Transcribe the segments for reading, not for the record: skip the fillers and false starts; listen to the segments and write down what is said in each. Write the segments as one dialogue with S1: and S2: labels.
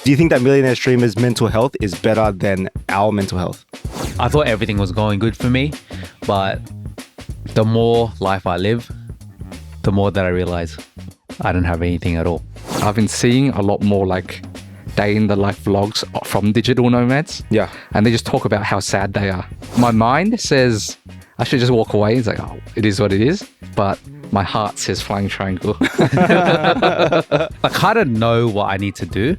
S1: Do you think that millionaire streamers' mental health is better than our mental health?
S2: I thought everything was going good for me, but the more life I live, the more that I realize I don't have anything at all.
S3: I've been seeing a lot more like day in the life vlogs from digital nomads.
S1: Yeah.
S3: And they just talk about how sad they are. My mind says I should just walk away. It's like, oh, it is what it is. But my heart says flying triangle.
S2: I kind of know what I need to do,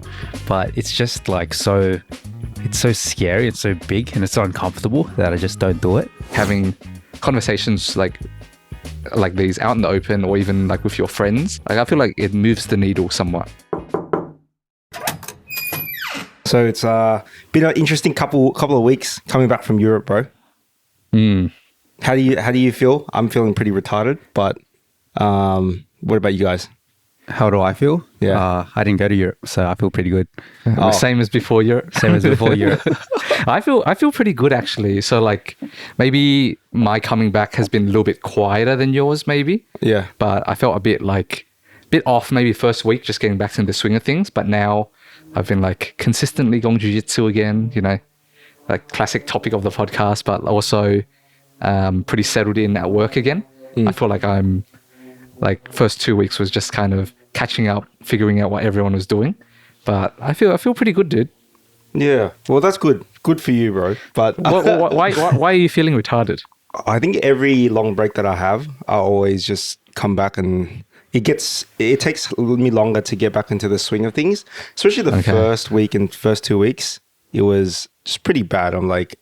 S2: but it's just like it's so scary, it's so big, and it's so uncomfortable that I just don't do it.
S3: Having conversations like these out in the open, or even like with your friends, like I feel like it moves the needle somewhat.
S1: So it's been an interesting couple of weeks coming back from Europe, bro. How do you feel? I'm feeling pretty retarded, but what about you guys?
S2: How do I feel?
S1: Yeah.
S2: I didn't go to Europe, so I feel pretty good.
S3: Same as before Europe.
S2: Same as before Europe.
S3: I feel pretty good actually. So like maybe my coming back has been a little bit quieter than yours, maybe.
S1: Yeah.
S3: But I felt a bit off maybe first week, just getting back into the swing of things. But now I've been like consistently going jiu-jitsu again, you know, like classic topic of the podcast, but also pretty settled in at work again. I feel like I'm like first 2 weeks was just kind of catching up, figuring out what everyone was doing. But I feel pretty good, dude.
S1: Yeah. Well, that's good. Good for you, bro. But
S3: why are you feeling retarded?
S1: I think every long break that I have, I always just come back and it takes me longer to get back into the swing of things. Especially the first week and first 2 weeks, it was just pretty bad. I'm like,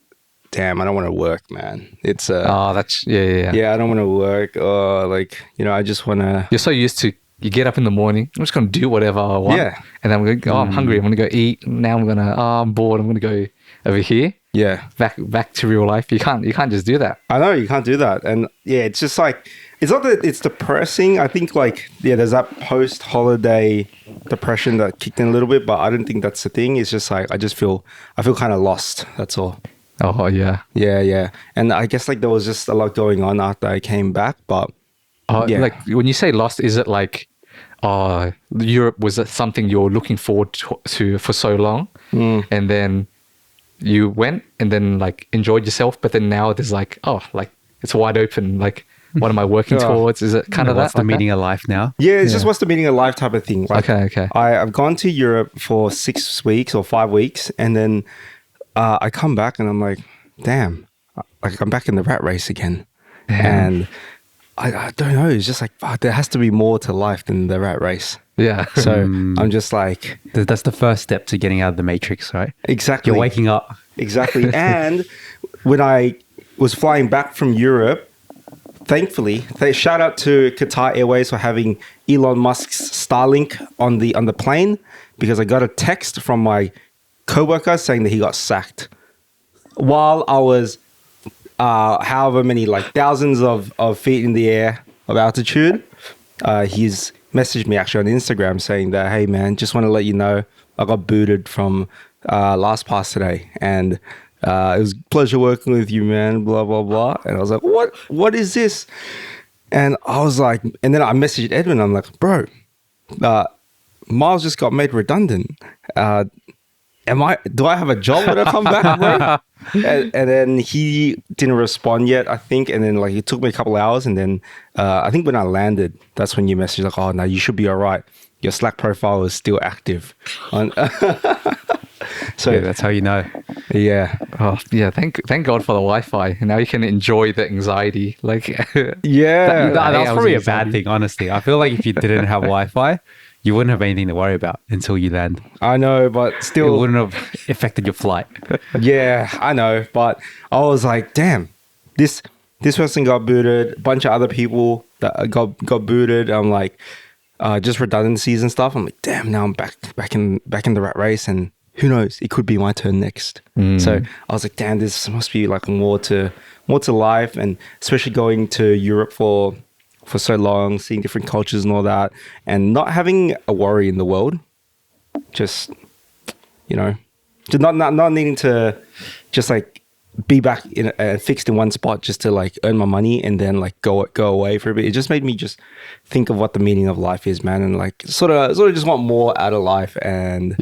S1: damn, I don't want to work, man. It's
S3: yeah,
S1: I don't want to work. Like, you know, I just want to.
S3: You're so used to, you get up in the morning, I'm just going to do whatever I want.
S1: Yeah.
S3: And then I'm going to go, I'm hungry, I'm going to go eat. Now I'm bored, I'm going to go over here.
S1: Yeah.
S3: Back to real life. You can't just do that.
S1: I know, you can't do that. And yeah, it's just like, it's not that it's depressing. I think like, yeah, there's that post-holiday depression that kicked in a little bit, but I don't think that's the thing. It's just like, I feel kind of lost. That's all.
S3: Oh, yeah.
S1: Yeah. And I guess like there was just a lot going on after I came back, but yeah.
S3: Like when you say lost, is it like, Europe was something you're looking forward to for so long, and then you went and then like enjoyed yourself, but then now there's like, oh, like it's wide open. Like, what am I working towards? Is it kind of
S2: what's
S3: that?
S2: the meaning of life now?
S1: Yeah, it's just what's the meaning of life type of thing. Like,
S3: okay.
S1: I've gone to Europe for 6 weeks or 5 weeks, and then I come back and I'm like, damn, like I'm back in the rat race again. And I don't know, it's just like, there has to be more to life than the rat race.
S3: Yeah.
S1: So I'm just like...
S2: That's the first step to getting out of the matrix, right?
S1: Exactly.
S2: You're waking up.
S1: Exactly. And when I was flying back from Europe, thankfully, shout out to Qatar Airways for having Elon Musk's Starlink on the plane, because I got a text from my coworker saying that he got sacked while I was however many, like thousands of feet in the air of altitude. He's messaged me actually on Instagram saying that, hey man, just want to let you know I got booted from LastPass today, and it was a pleasure working with you, man, blah blah blah. And I was like, what is this? And I was like, and then I messaged Edwin, I'm like, bro, Miles just got made redundant. Do I have a job when I come back, bro? And then he didn't respond yet, I think. And then like it took me a couple of hours. And then I think when I landed, that's when you messaged like, oh no, you should be all right. Your Slack profile is still active. So
S2: yeah, that's how you know.
S1: Yeah.
S3: Oh yeah. Thank God for the Wi-Fi. Now you can enjoy the anxiety. Like
S1: yeah.
S2: That's probably a bad thing, honestly. I feel like if you didn't have Wi-Fi, you wouldn't have anything to worry about until you land.
S1: I know, but still...
S2: It wouldn't have affected your flight.
S1: Yeah, I know. But I was like, damn, this person got booted. A bunch of other people that got booted. I'm like, just redundancies and stuff. I'm like, damn, now I'm back in the rat race, and who knows? It could be my turn next. So I was like, damn, this must be like more to life, and especially going to Europe for so long, seeing different cultures and all that, and not having a worry in the world. Just, you know, just not needing to just like be back in fixed in one spot just to like earn my money and then like go away for a bit. It just made me just think of what the meaning of life is, man, and like sort of just want more out of life, and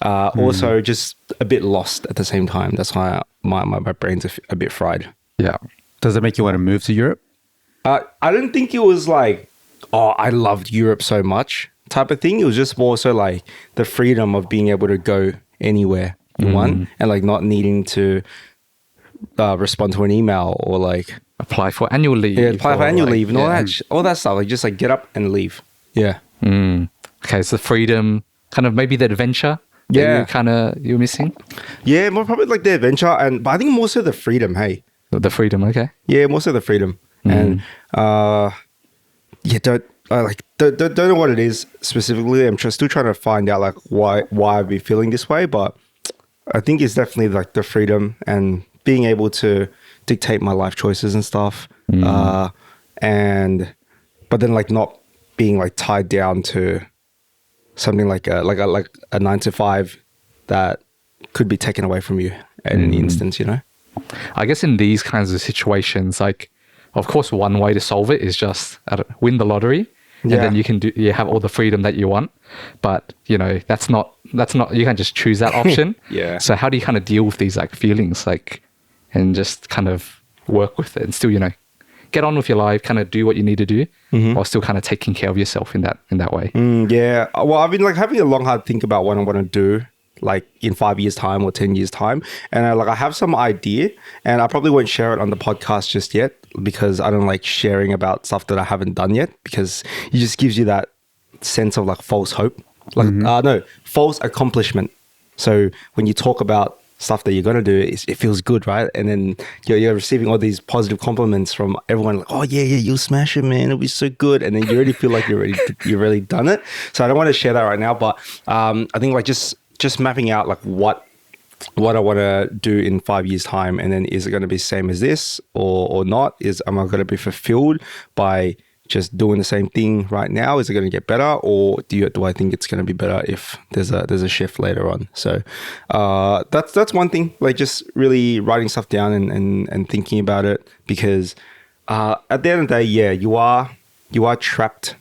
S1: also just a bit lost at the same time. That's why my brain's a bit fried.
S3: Yeah.
S2: Does it make you want to move to Europe?
S1: I don't think it was like, oh, I loved Europe so much type of thing. It was just more so like the freedom of being able to go anywhere you want, and like not needing to respond to an email or like
S3: apply for annual leave.
S1: Yeah, apply for annual leave and all that stuff. Like just like get up and leave. Yeah.
S3: Okay, so the freedom, kind of maybe the adventure. That you're missing.
S1: Yeah, more probably like the adventure, but I think more so the freedom. Hey,
S3: the freedom. Okay.
S1: Yeah, more so the freedom, and don't know what it is specifically. I'm still trying to find out like why I'd be feeling this way, but I think it's definitely like the freedom and being able to dictate my life choices and stuff, but then like not being like tied down to something like a 9 to 5 that could be taken away from you at any instance, you know.
S3: I guess in these kinds of situations, like, of course, one way to solve it is just win the lottery, and then you have all the freedom that you want. But you know, that's not you can't just choose that option.
S1: Yeah.
S3: So how do you kind of deal with these like feelings, like, and just kind of work with it and still, you know, get on with your life, kind of do what you need to do, while still kind of taking care of yourself in that way.
S1: Yeah. Well, I've been like having a long hard think about what I want to do, like in 5 years time or 10 years time, and I have some idea, and I probably won't share it on the podcast just yet because I don't like sharing about stuff that I haven't done yet, because it just gives you that sense of like false hope, like false accomplishment. So when you talk about stuff that you're going to do, it feels good, right? And then you're receiving all these positive compliments from everyone, like, oh yeah, you'll smash it, man, it'll be so good. And then you already feel like you've really done it. So I don't want to share that right now, but I think like just mapping out like what I want to do in 5 years time, and then is it going to be the same as this or not? Am I going to be fulfilled by just doing the same thing right now? Is it going to get better, or do I think it's going to be better if there's a shift later on? So that's one thing, like just really writing stuff down and thinking about it, because at the end of the day, you are trapped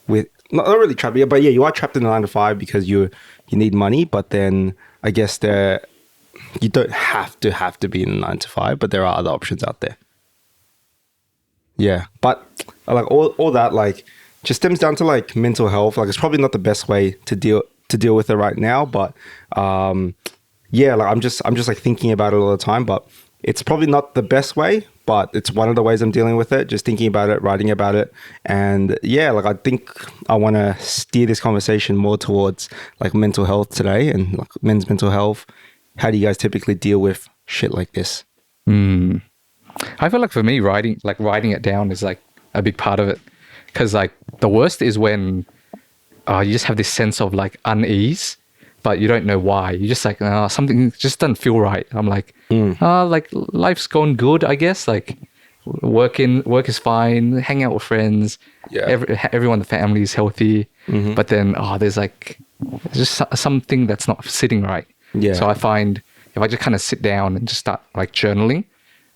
S1: with not really trapped, but you are trapped in a 9 to 5 because you need money. But then I guess you don't have to be in a 9 to 5, but there are other options out there. Yeah, but like all that like just stems down to like mental health. Like it's probably not the best way to deal with it right now, but like I'm just like thinking about it all the time. But it's probably not the best way, but it's one of the ways I'm dealing with it. Just thinking about it, writing about it, and like I think I want to steer this conversation more towards like mental health today and like men's mental health. How do you guys typically deal with shit like this?
S3: I feel like for me, writing it down is like a big part of it, because like the worst is when you just have this sense of like unease, but you don't know why. You just like something just doesn't feel right. I'm like, like life's gone good, I guess. Like work is fine, hang out with friends. Yeah. Everyone in the family is healthy, but then there's just something that's not sitting right. Yeah. So I find if I just kind of sit down and just start like journaling,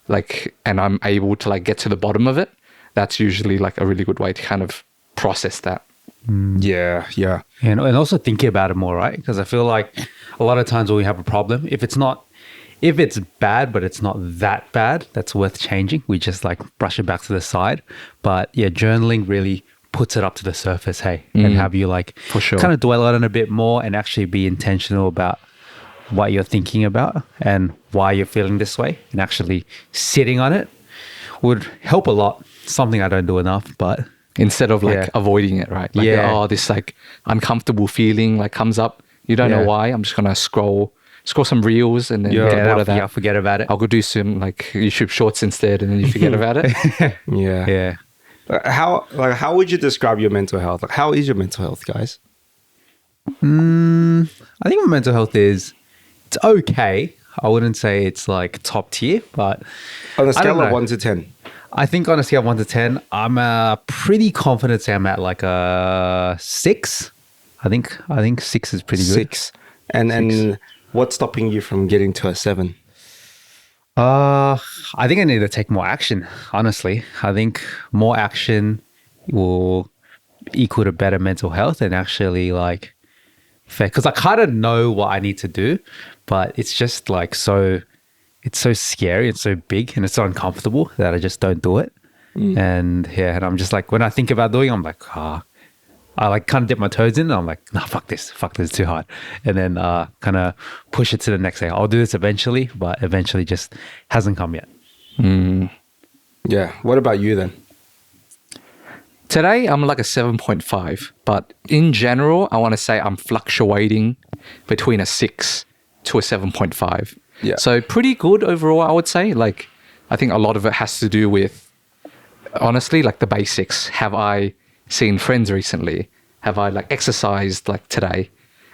S3: like, and I'm able to like get to the bottom of it, that's usually like a really good way to kind of process that.
S1: Yeah.
S2: And also thinking about it more, right? Because I feel like a lot of times when we have a problem, if it's bad, but it's not that bad, that's worth changing, we just like brush it back to the side. But yeah, journaling really puts it up to the surface, and have you like
S3: for sure
S2: kind of dwell on it a bit more and actually be intentional about what you're thinking about and why you're feeling this way, and actually sitting on it would help a lot. Something I don't do enough, but
S3: instead of like avoiding it, right? Like, this like uncomfortable feeling like comes up. You don't know why. I'm just going to scroll some reels and then get out of that.
S2: Forget about it.
S3: I'll go do some like YouTube shorts instead, and then you forget about it.
S1: Yeah. How would you describe your mental health? Like, how is your mental health, guys?
S2: I think my mental health it's okay. I wouldn't say it's like top tier, but
S1: on a scale of 1 to 10.
S2: I think on a scale of 1 to 10, I'm pretty confident say I'm at like a 6. I think 6 is pretty good.
S1: 6. And what's stopping you from getting to a 7?
S2: I think I need to take more action, honestly. I think more action will equal to better mental health and actually like fair. Because I kind of know what I need to do, but it's just like it's so scary, it's so big and it's so uncomfortable that I just don't do it. And and I'm just like, when I think about doing it, I'm like, I like kind of dip my toes in and I'm like, nah, fuck this, it's too hard. And then kind of push it to the next day. I'll do this eventually, but eventually just hasn't come yet.
S1: Yeah. What about you then?
S3: Today, I'm like a 7.5, but in general, I want to say I'm fluctuating between a 6 to a 7.5.
S1: Yeah.
S3: So pretty good overall, I would say. Like, I think a lot of it has to do with, honestly, like the basics. Have I seen friends recently? Have I like exercised like today?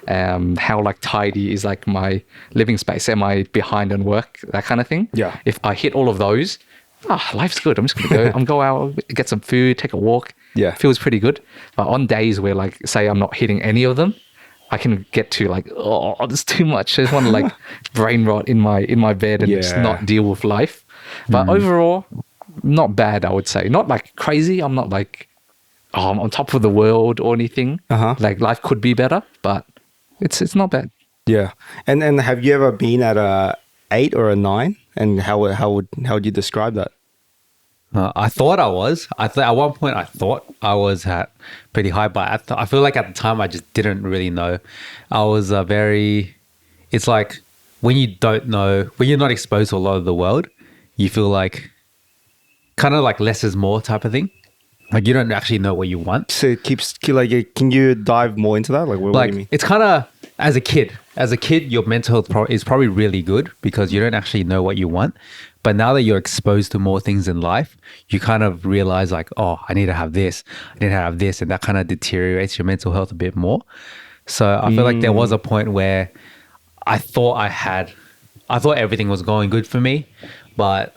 S3: How like tidy is like my living space? Am I behind on work? That kind of thing.
S1: Yeah.
S3: If I hit all of those, life's good. I'm just gonna go. I'm go out, get some food, take a walk.
S1: Yeah.
S3: Feels pretty good. But on days where like say I'm not hitting any of them, I can get to like, oh, there's too much. I just want to like brain rot in my bed and just not deal with life. But overall, not bad, I would say. Not like crazy. I'm not like, I'm on top of the world or anything. Like life could be better, but it's not bad.
S1: Yeah. And have you ever been at a 8 or a 9? And how would you describe that?
S2: I thought I was. At one point I thought I was at pretty high, but I feel like at the time I just didn't really know. I was it's like when you don't know, when you're not exposed to a lot of the world, you feel like kind of like less is more type of thing. Like you don't actually know what you want.
S1: So it keeps like, can you dive more into that? Like what do you mean?
S2: It's kind of as a kid, your mental health is probably really good because you don't actually know what you want. But now that you're exposed to more things in life, you kind of realize like, oh, I need to have this, and that kind of deteriorates your mental health a bit more. So I feel like there was a point where I thought everything was going good for me, but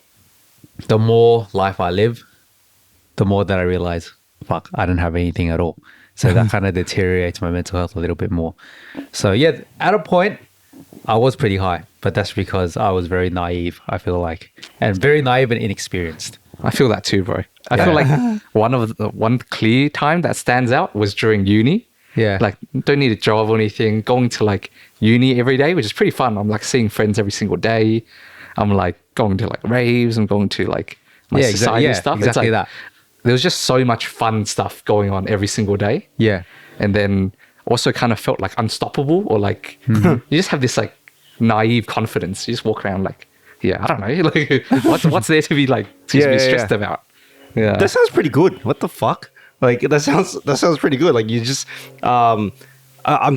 S2: the more life I live, the more that I realize, fuck, I don't have anything at all. So that kind of deteriorates my mental health a little bit more. So yeah, at a point, I was pretty high, but that's because I was very naive, I feel like, and very naive and inexperienced.
S3: I feel that too, bro. I feel like one clear time that stands out was during uni.
S2: Yeah.
S3: Like, don't need a job or anything. Going to like uni every day, which is pretty fun. I'm like seeing friends every single day. I'm like going to like raves. I'm going to like my society stuff.
S2: Exactly that.
S3: There was just so much fun stuff going on every single day.
S2: Yeah.
S3: And then also kind of felt like unstoppable or like you just have this like naive confidence. You just walk around like, yeah, I don't know. Like what's there to be like to be stressed about? Yeah.
S1: That sounds pretty good. What the fuck? Like that sounds pretty good. Like you just what I'm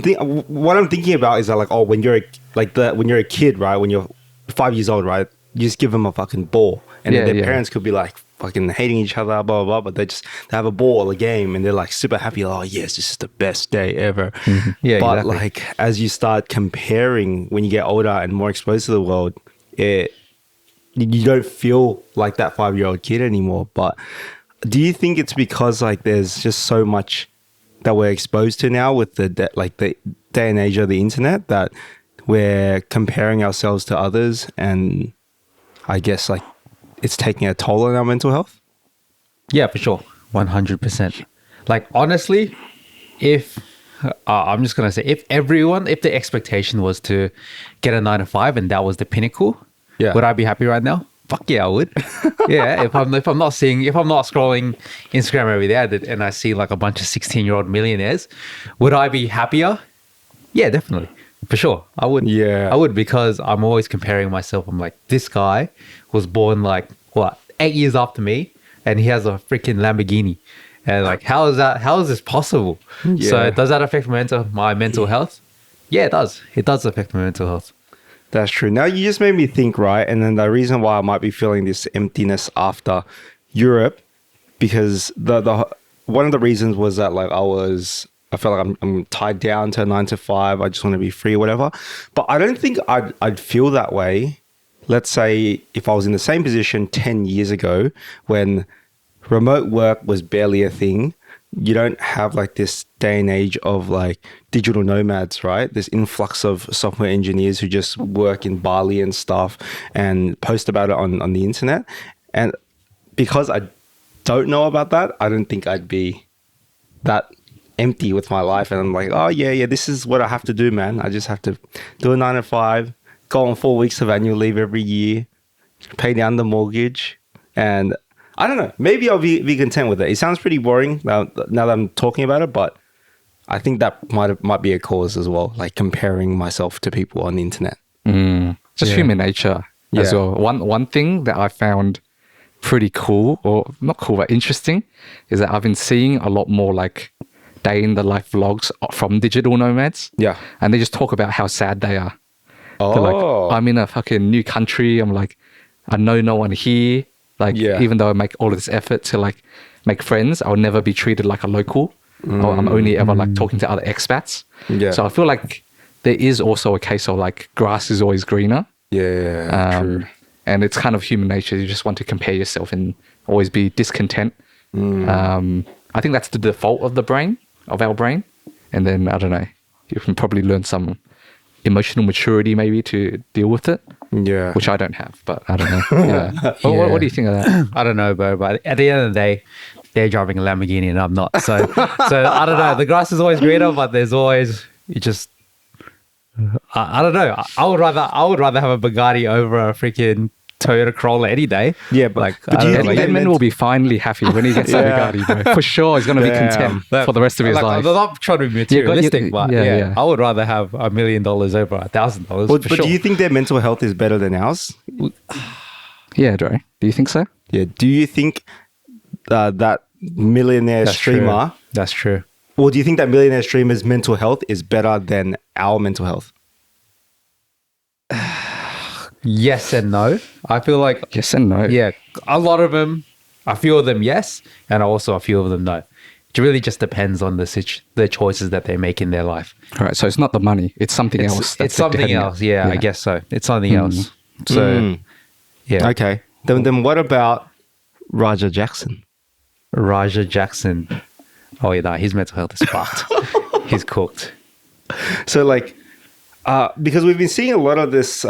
S1: thinking about is that like, oh, when you're a kid, right? When you're 5 years old, right? You just give them a fucking ball, and then their parents could be like fucking hating each other, blah blah blah. But they have a ball, a game, and they're like super happy. Oh yes, this is the best day ever.
S2: Yeah,
S1: but
S2: exactly.
S1: like as you start comparing, when you get older and more exposed to the world, you don't feel like that 5-year-old kid anymore. But do you think it's because like there's just so much that we're exposed to now with the day and age of the internet that we're comparing ourselves to others, and I guess like it's taking a toll on our mental health?
S2: Yeah, for sure. 100%. Like, honestly, if I'm just going to say, if the expectation was to get a 9 to 5 and that was the pinnacle, would I be happy right now? Fuck yeah, I would. Yeah, if I'm not scrolling Instagram every day and I see like a bunch of 16-year-old millionaires, would I be happier? Yeah, definitely. For sure. I would.
S1: Yeah.
S2: I would, because I'm always comparing myself. I'm like, this guy was born like 8 years after me and he has a freaking Lamborghini. And like, how is this possible?
S1: Yeah.
S2: So does that affect my mental health? Yeah, it does. It does affect my mental health.
S1: That's true. Now you just made me think, right? And then the reason why I might be feeling this emptiness after Europe, because the one of the reasons was that like I felt like I'm tied down to a 9 to 5. I just want to be free or whatever. But I don't think I'd feel that way. Let's say if I was in the same position 10 years ago when remote work was barely a thing, you don't have like this day and age of like digital nomads, right? This influx of software engineers who just work in Bali and stuff and post about it on the internet. And because I don't know about that, I don't think I'd be that empty with my life. And I'm like, oh yeah, this is what I have to do, man. I just have to do a 9 to 5, go on 4 weeks of annual leave every year, pay down the mortgage, and I don't know. Maybe I'll be content with it. It sounds pretty boring now that I'm talking about it, but I think that might be a cause as well, like comparing myself to people on the internet.
S3: Just human nature as well. One thing that I found pretty cool, or not cool, but interesting, is that I've been seeing a lot more like day in the life vlogs from digital nomads.
S1: Yeah.
S3: And they just talk about how sad they are.
S1: Oh.
S3: They're like, I'm in a fucking new country. I'm like, I know no one here. Like, even though I make all of this effort to like make friends, I'll never be treated like a local. Or I'm only ever like talking to other expats.
S1: Yeah.
S3: So I feel like there is also a case of like grass is always greener.
S1: Yeah, true.
S3: And it's kind of human nature. You just want to compare yourself and always be discontent. I think that's the default of our brain. And then, I don't know, you can probably learn some emotional maturity maybe to deal with it.
S1: Yeah.
S3: Which I don't have, but I don't know. Yeah. What do you think of that?
S2: I don't know, bro. But at the end of the day, they're driving a Lamborghini and I'm not. So I don't know. The grass is always greener, but there's always I don't know. I would rather have a Bugatti over a freaking Toyota Corolla any day.
S1: Yeah, but do you think
S3: Edmund will be finally happy when he gets a Bugatti, bro. For sure, he's going to be content for the rest of his life.
S2: I'm not trying to be materialistic, but I would rather have $1 million over $1,000.
S1: But do you think their mental health is better than ours?
S3: Yeah, Dre. Do you think so?
S1: Yeah. Do you think that millionaire streamer...
S2: That's true.
S1: Or do you think that millionaire streamer's mental health is better than our mental health?
S2: Yes and no. I feel like...
S3: Yes and no.
S2: Yeah. A lot of them, a few of them, yes. And also a few of them, no. It really just depends on the choices that they make in their life.
S3: All right. So it's not the money. It's something else.
S2: It's something else. Yeah, I guess so. It's something else. So, yeah.
S1: Okay. Then what about Raja Jackson?
S2: Raja Jackson. Oh, yeah, his mental health is fucked. He's cooked.
S1: So, like, because we've been seeing a lot of this...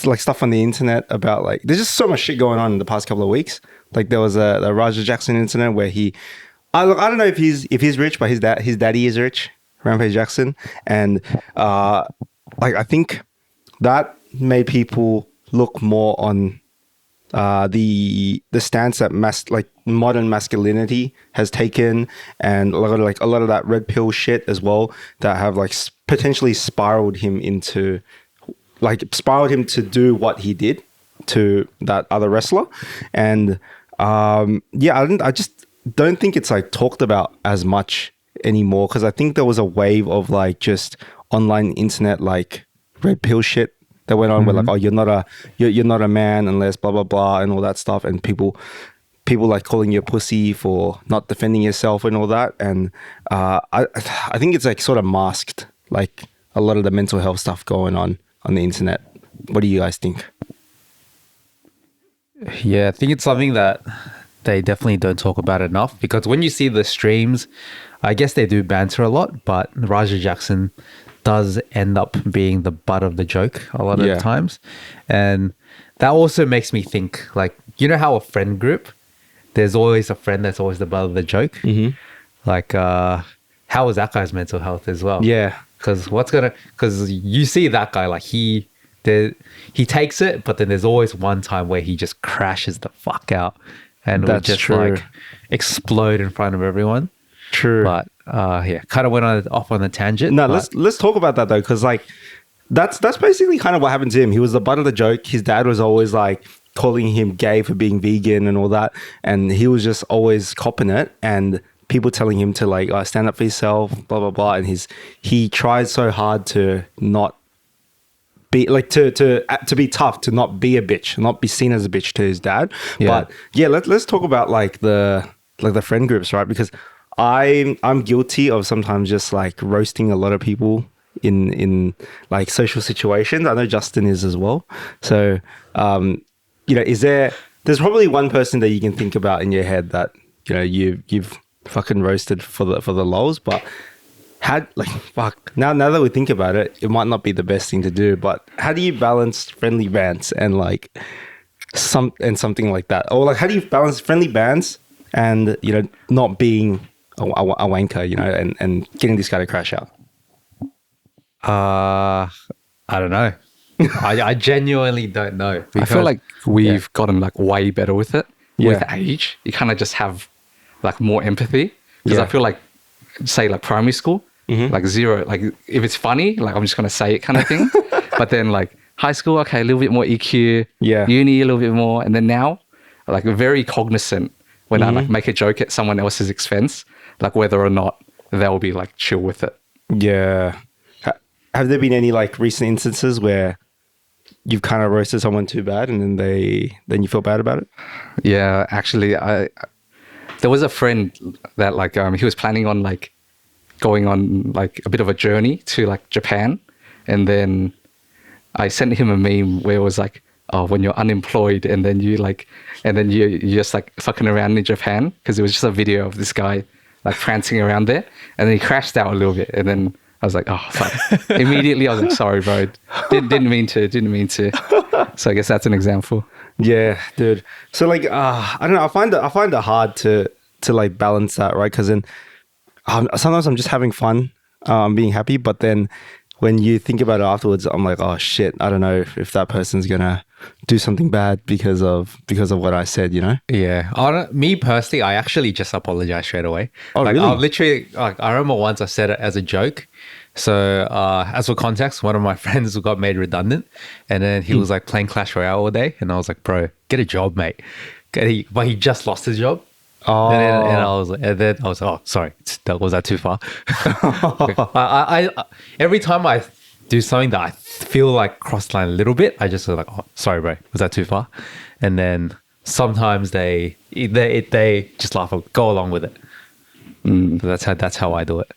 S1: like stuff on the internet about like there's just so much shit going on in the past couple of weeks. Like there was a Raja Jackson incident where I don't know if he's rich, but his daddy is rich, Rampage Jackson, and like I think that made people look more on the stance that modern masculinity has taken, and a lot of that red pill shit as well that have like potentially spiraled him to do what he did to that other wrestler. And I just don't think it's like talked about as much anymore, because I think there was a wave of like just online internet like red pill shit that went on where like, oh, you're not a man unless blah blah blah and all that stuff, and people like calling you a pussy for not defending yourself and all that. And I think it's like sort of masked like a lot of the mental health stuff going on the internet. What do you guys think?
S2: Yeah, I think it's something that they definitely don't talk about enough, because when you see the streams, I guess they do banter a lot, but Raja Jackson does end up being the butt of the joke a lot of the times. And that also makes me think, like, you know how a friend group, there's always a friend that's always the butt of the joke? Mm-hmm. Like, how is that guy's mental health as well? Yeah. Because you see that guy, like he takes it, but then there's always one time where he just crashes the fuck out and will just like explode in front of everyone. True. But kind of went off on a tangent.
S1: No, let's talk about that though, because like that's basically kind of what happened to him. He was the butt of the joke. His dad was always like calling him gay for being vegan and all that, and he was just always copping it, and people telling him to like stand up for yourself, blah blah blah, and he tried so hard to not be like to be tough, to not be a bitch, not be seen as a bitch to his dad. Yeah. But yeah, let's talk about like the friend groups, right? Because I'm guilty of sometimes just like roasting a lot of people in like social situations. I know Justin is as well. So there's probably one person that you can think about in your head that you've fucking roasted for the lols, but how, like, fuck, now that we think about it, it might not be the best thing to do, but how do you balance friendly bants and like something like that? Or like, how do you balance friendly bants and, you know, not being a wanker, you know, and getting this guy to crash out?
S2: I don't know. I genuinely don't know.
S3: I feel like we've gotten like way better with it.
S1: Yeah.
S3: With age, you kind of just have like more empathy. Because I feel like, say like primary school, like zero, like if it's funny, like I'm just going to say it kind of thing. But then like high school, okay, a little bit more EQ.
S1: Yeah.
S3: Uni, a little bit more. And then now, like very cognizant when I like make a joke at someone else's expense, like whether or not they'll be like chill with it.
S1: Yeah. Have there been any like recent instances where you've kind of roasted someone too bad and then you feel bad about it?
S3: Yeah, actually, there was a friend that like he was planning on like going on like a bit of a journey to like Japan, and then I sent him a meme where it was like, oh, when you're unemployed and then you you're just like fucking around in Japan, because it was just a video of this guy like prancing around there, and then he crashed out a little bit, and then I was like, oh fuck. Immediately I was like, sorry bro, didn't mean to. So I guess that's an example.
S1: Yeah, dude. So like, I don't know. I find it hard to like balance that, right? Because then sometimes I'm just having fun, I'm being happy, but then when you think about it afterwards, I'm like, oh shit, I don't know if that person's gonna do something bad because of what I said, you know?
S2: Yeah. Me personally, I actually just apologize straight away.
S1: Oh,
S2: like,
S1: really?
S2: I literally, like, I remember once I said it as a joke. So, as for context, one of my friends got made redundant, and then he was like playing Clash Royale all day, and I was like, bro, get a job, mate. But he just lost his job.
S1: Oh.
S2: And then I was like, oh, sorry, was that too far? I every time I do something that I feel like crossed line a little bit, I just feel like, oh, sorry, bro, was that too far? And then sometimes they just laugh or go along with it. So that's how I do it.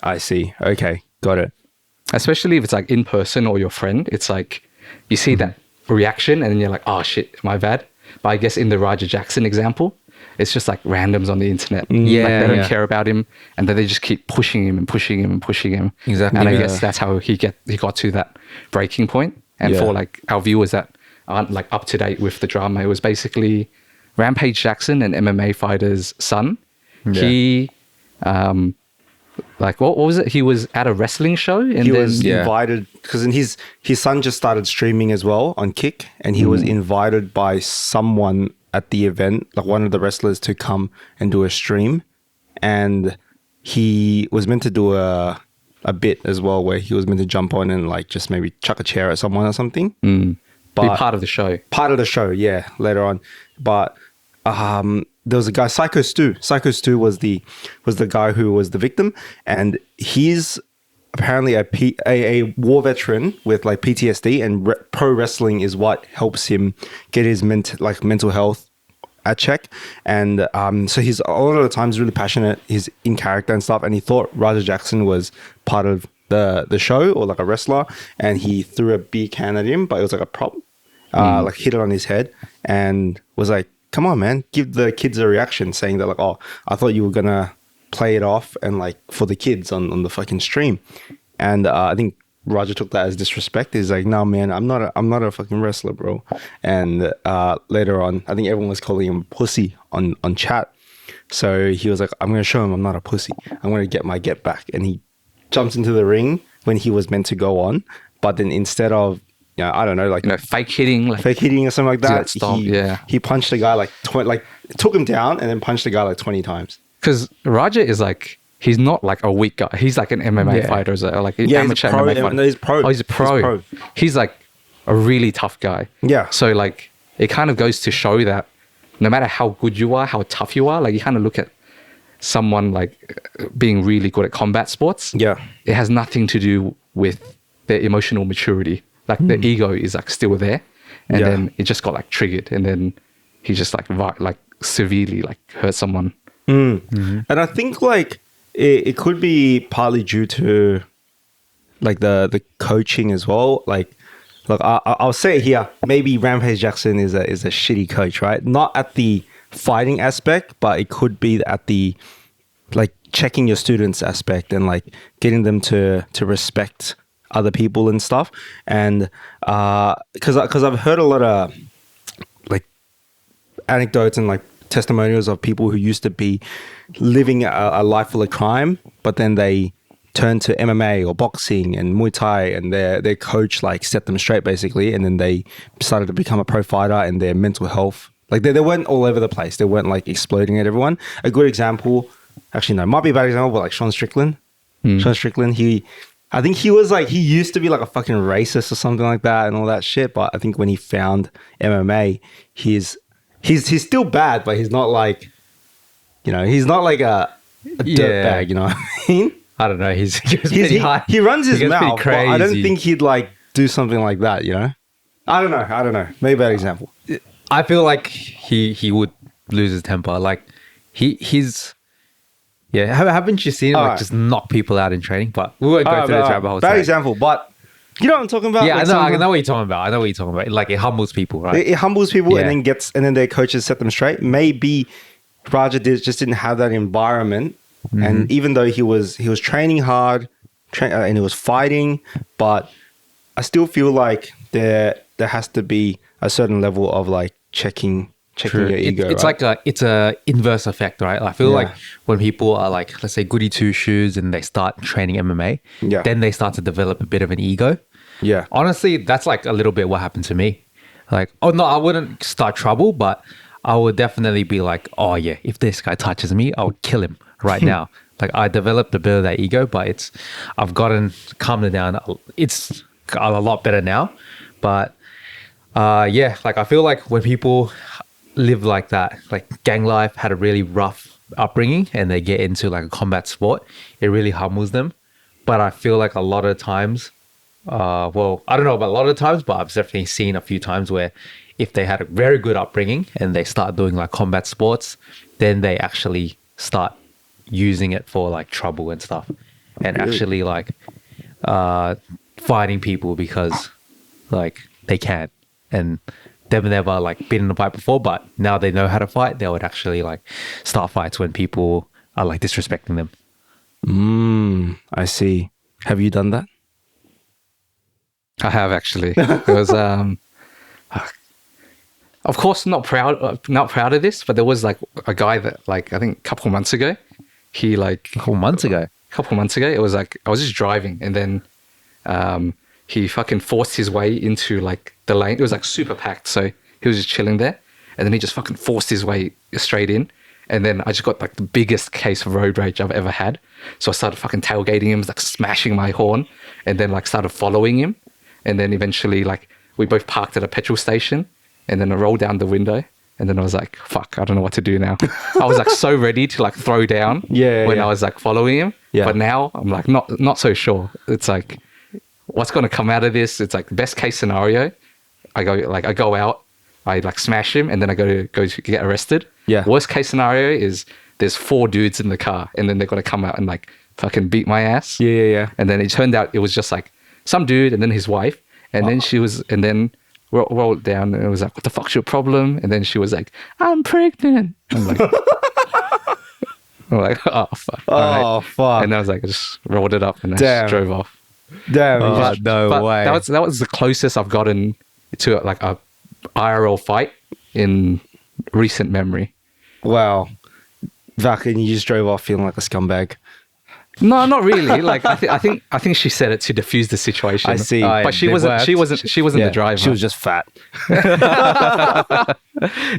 S1: I see. Okay, got it.
S3: Especially if it's like in person or your friend, it's like you see that reaction and then you're like, oh shit, my bad. But I guess in the Roger Jackson example, it's just like randoms on the internet.
S2: Yeah,
S3: like they don't care about him, and then they just keep pushing him and pushing him and pushing him.
S2: Exactly.
S3: And I
S2: Yeah.
S3: guess that's how he got to that breaking point. And for like our viewers that aren't like up to date with the drama, it was basically Rampage Jackson, an MMA fighter's son.
S1: Yeah.
S3: He like what was it? He was at a wrestling show, and
S1: He
S3: then
S1: was invited because his son just started streaming as well on Kick, and he was invited by someone at the event, like one of the wrestlers, to come and do a stream, and he was meant to do a bit as well where he was meant to jump on and like just maybe chuck a chair at someone or something.
S3: be part of the show.
S1: Part of the show, yeah, later on. But there was a guy, Psycho Stu. Psycho Stu was the guy who was the victim, and he's apparently a war veteran with like PTSD, and pro wrestling is what helps him get his mental health at check. And so he's a lot of the times really passionate. He's in character and stuff, and he thought Raja Jackson was part of the show or like a wrestler, and he threw a beer can at him, but it was like a prop, like hit it on his head, and was like, come on man, give the kids a reaction, saying that like, oh, I thought you were gonna play it off and like for the kids on the fucking stream. And I think Roger took that as disrespect. He's like, no man, I'm not a fucking wrestler, bro. And later on, I think everyone was calling him pussy on chat. So he was like, I'm gonna show him I'm not a pussy. I'm gonna get my get back. And he jumps into the ring when he was meant to go on, but then instead of, you know, I don't know, like,
S3: You know, fake hitting
S1: or something like that,
S3: stomp,
S1: he punched the guy like took him down and then punched the guy like 20 times.
S3: Because Raja is like, he's not like a weak guy. He's like an MMA fighter, like an amateur
S1: he's a pro.
S3: MMA fighter.
S1: No, he's pro.
S3: Oh, he's a pro.
S1: He's pro.
S3: He's like a really tough guy.
S1: Yeah.
S3: So like, it kind of goes to show that no matter how good you are, how tough you are, like you kind of look at someone like being really good at combat sports.
S1: Yeah.
S3: It has nothing to do with their emotional maturity. Like the ego is like still there, and then it just got like triggered, and then he just like severely like hurt someone.
S1: And I think like it could be partly due to like the coaching as well. Like, look, I'll say it here. Maybe Rampage Jackson is a shitty coach, right? Not at the fighting aspect, but it could be at the like checking your students aspect and like getting them to respect other people and stuff. And because I've heard a lot of like anecdotes and like testimonials of people who used to be living a life full of crime, but then they turned to MMA or boxing and Muay Thai, and their coach like set them straight basically, and then they started to become a pro fighter, and their mental health, like they weren't all over the place. They weren't like exploding at everyone. A good example, actually no, might be a bad example, but like Sean Strickland. Sean Strickland, I think he was like, he used to be like a fucking racist or something like that and all that shit, but I think when he found MMA, he's still bad, but he's not like, you know, he's not like a dirtbag, you know what I mean?
S2: I don't know. He
S1: runs his mouth, but I don't
S2: crazy.
S1: think he'd like do something like that, you know? I don't know. Maybe a bad example.
S2: I feel like he would lose his temper. Like he's yeah. Haven't you seen him like just knock people out in training? But we won't go through this rabbit hole.
S1: Bad example, but you know what I'm talking about?
S2: Yeah,
S1: like
S2: I know what you're talking about. Like it humbles people, right?
S1: It humbles people,
S2: Yeah.
S1: and then their coaches set them straight. Maybe Raja just didn't have that environment, and even though he was training hard, and he was fighting, but I still feel like there has to be a certain level of like checking your ego.
S2: It's
S1: right?
S2: like it's a inverse effect, right? I feel like when people are like, let's say, goody two shoes, and they start training MMA, then they start to develop a bit of an ego.
S1: Yeah.
S2: Honestly, that's like a little bit what happened to me. Like, oh no, I wouldn't start trouble, but I would definitely be like, oh yeah, if this guy touches me, I would kill him right now. Like I developed a bit of that ego, but I've gotten calmed it down. It's a lot better now. But yeah, like I feel like when people live like that, like gang life, had a really rough upbringing, and they get into like a combat sport, it really humbles them. But I feel like a lot of times, well, I don't know about a lot of times, but I've definitely seen a few times where if they had a very good upbringing and they start doing like combat sports, then they actually start using it for like trouble and stuff, and actually like fighting people because like they can, and they've never like been in a fight before, but now they know how to fight. They would actually like start fights when people are like disrespecting them.
S1: I see. Have you done that?
S3: I have actually. It was, of course, not proud of this, but there was like a guy that like I think a couple months ago, he like
S2: A couple months ago,
S3: it was like I was just driving, and then he fucking forced his way into like the lane. It was like super packed, so he was just chilling there, and then he just fucking forced his way straight in. And then I just got like the biggest case of road rage I've ever had. So I started fucking tailgating him, like smashing my horn, and then like started following him. And then eventually like we both parked at a petrol station, and then I rolled down the window, and then I was like, fuck, I don't know what to do now. I was like so ready to like throw down when I was like following him. Yeah. But now I'm like not so sure. It's like, what's going to come out of this? It's like the best case scenario. I go out, I like smash him, and then I go to get arrested.
S1: Yeah.
S3: Worst case scenario is there's 4 dudes in the car, and then they're going to come out and like fucking beat my ass.
S1: Yeah.
S3: And then it turned out it was just like some dude and then his wife. And then she was, and then rolled down, and it was like, what the fuck's your problem? And then she was like, I'm pregnant. I'm like, oh fuck.
S1: Oh, fuck.
S3: And I was like, I just rolled it up and I just drove off.
S1: Damn.
S2: but no way.
S3: That was the closest I've gotten to like a IRL fight in recent memory.
S1: Wow. Vak, and you just drove off feeling like a scumbag.
S3: No, not really. Like I think she said it to diffuse the situation.
S1: I see.
S3: But she wasn't the driver.
S1: She was just fat.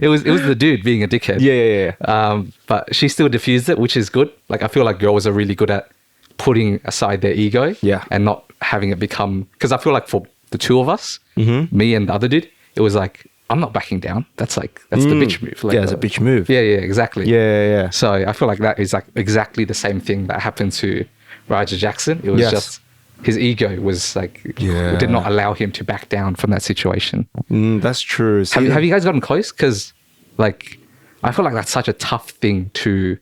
S3: It was the dude being a dickhead.
S1: Yeah.
S3: But she still diffused it, which is good. Like I feel like girls are really good at putting aside their ego.
S1: Yeah.
S3: And not having it become, because I feel like for the two of us, me and the other dude, it was like, I'm not backing down. That's the bitch move. Like,
S1: it's a bitch move.
S3: Yeah, exactly.
S1: Yeah.
S3: So I feel like that is like exactly the same thing that happened to Raja Jackson. It was just his ego was like did not allow him to back down from that situation.
S1: That's true.
S3: Have you guys gotten close? Because like I feel like that's such a tough thing to.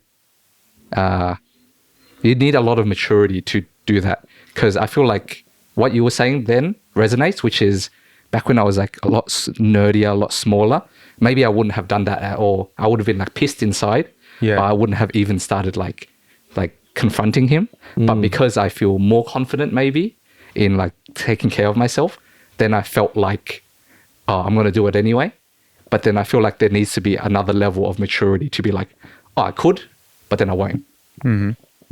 S3: You need a lot of maturity to do that. Because I feel like what you were saying then resonates, which is. Back when I was like a lot nerdier, a lot smaller, maybe I wouldn't have done that at all. I would have been like pissed inside, but I wouldn't have even started like confronting him. But because I feel more confident maybe in like taking care of myself, then I felt like, oh, I'm going to do it anyway. But then I feel like there needs to be another level of maturity to be like, oh, I could, but then I won't.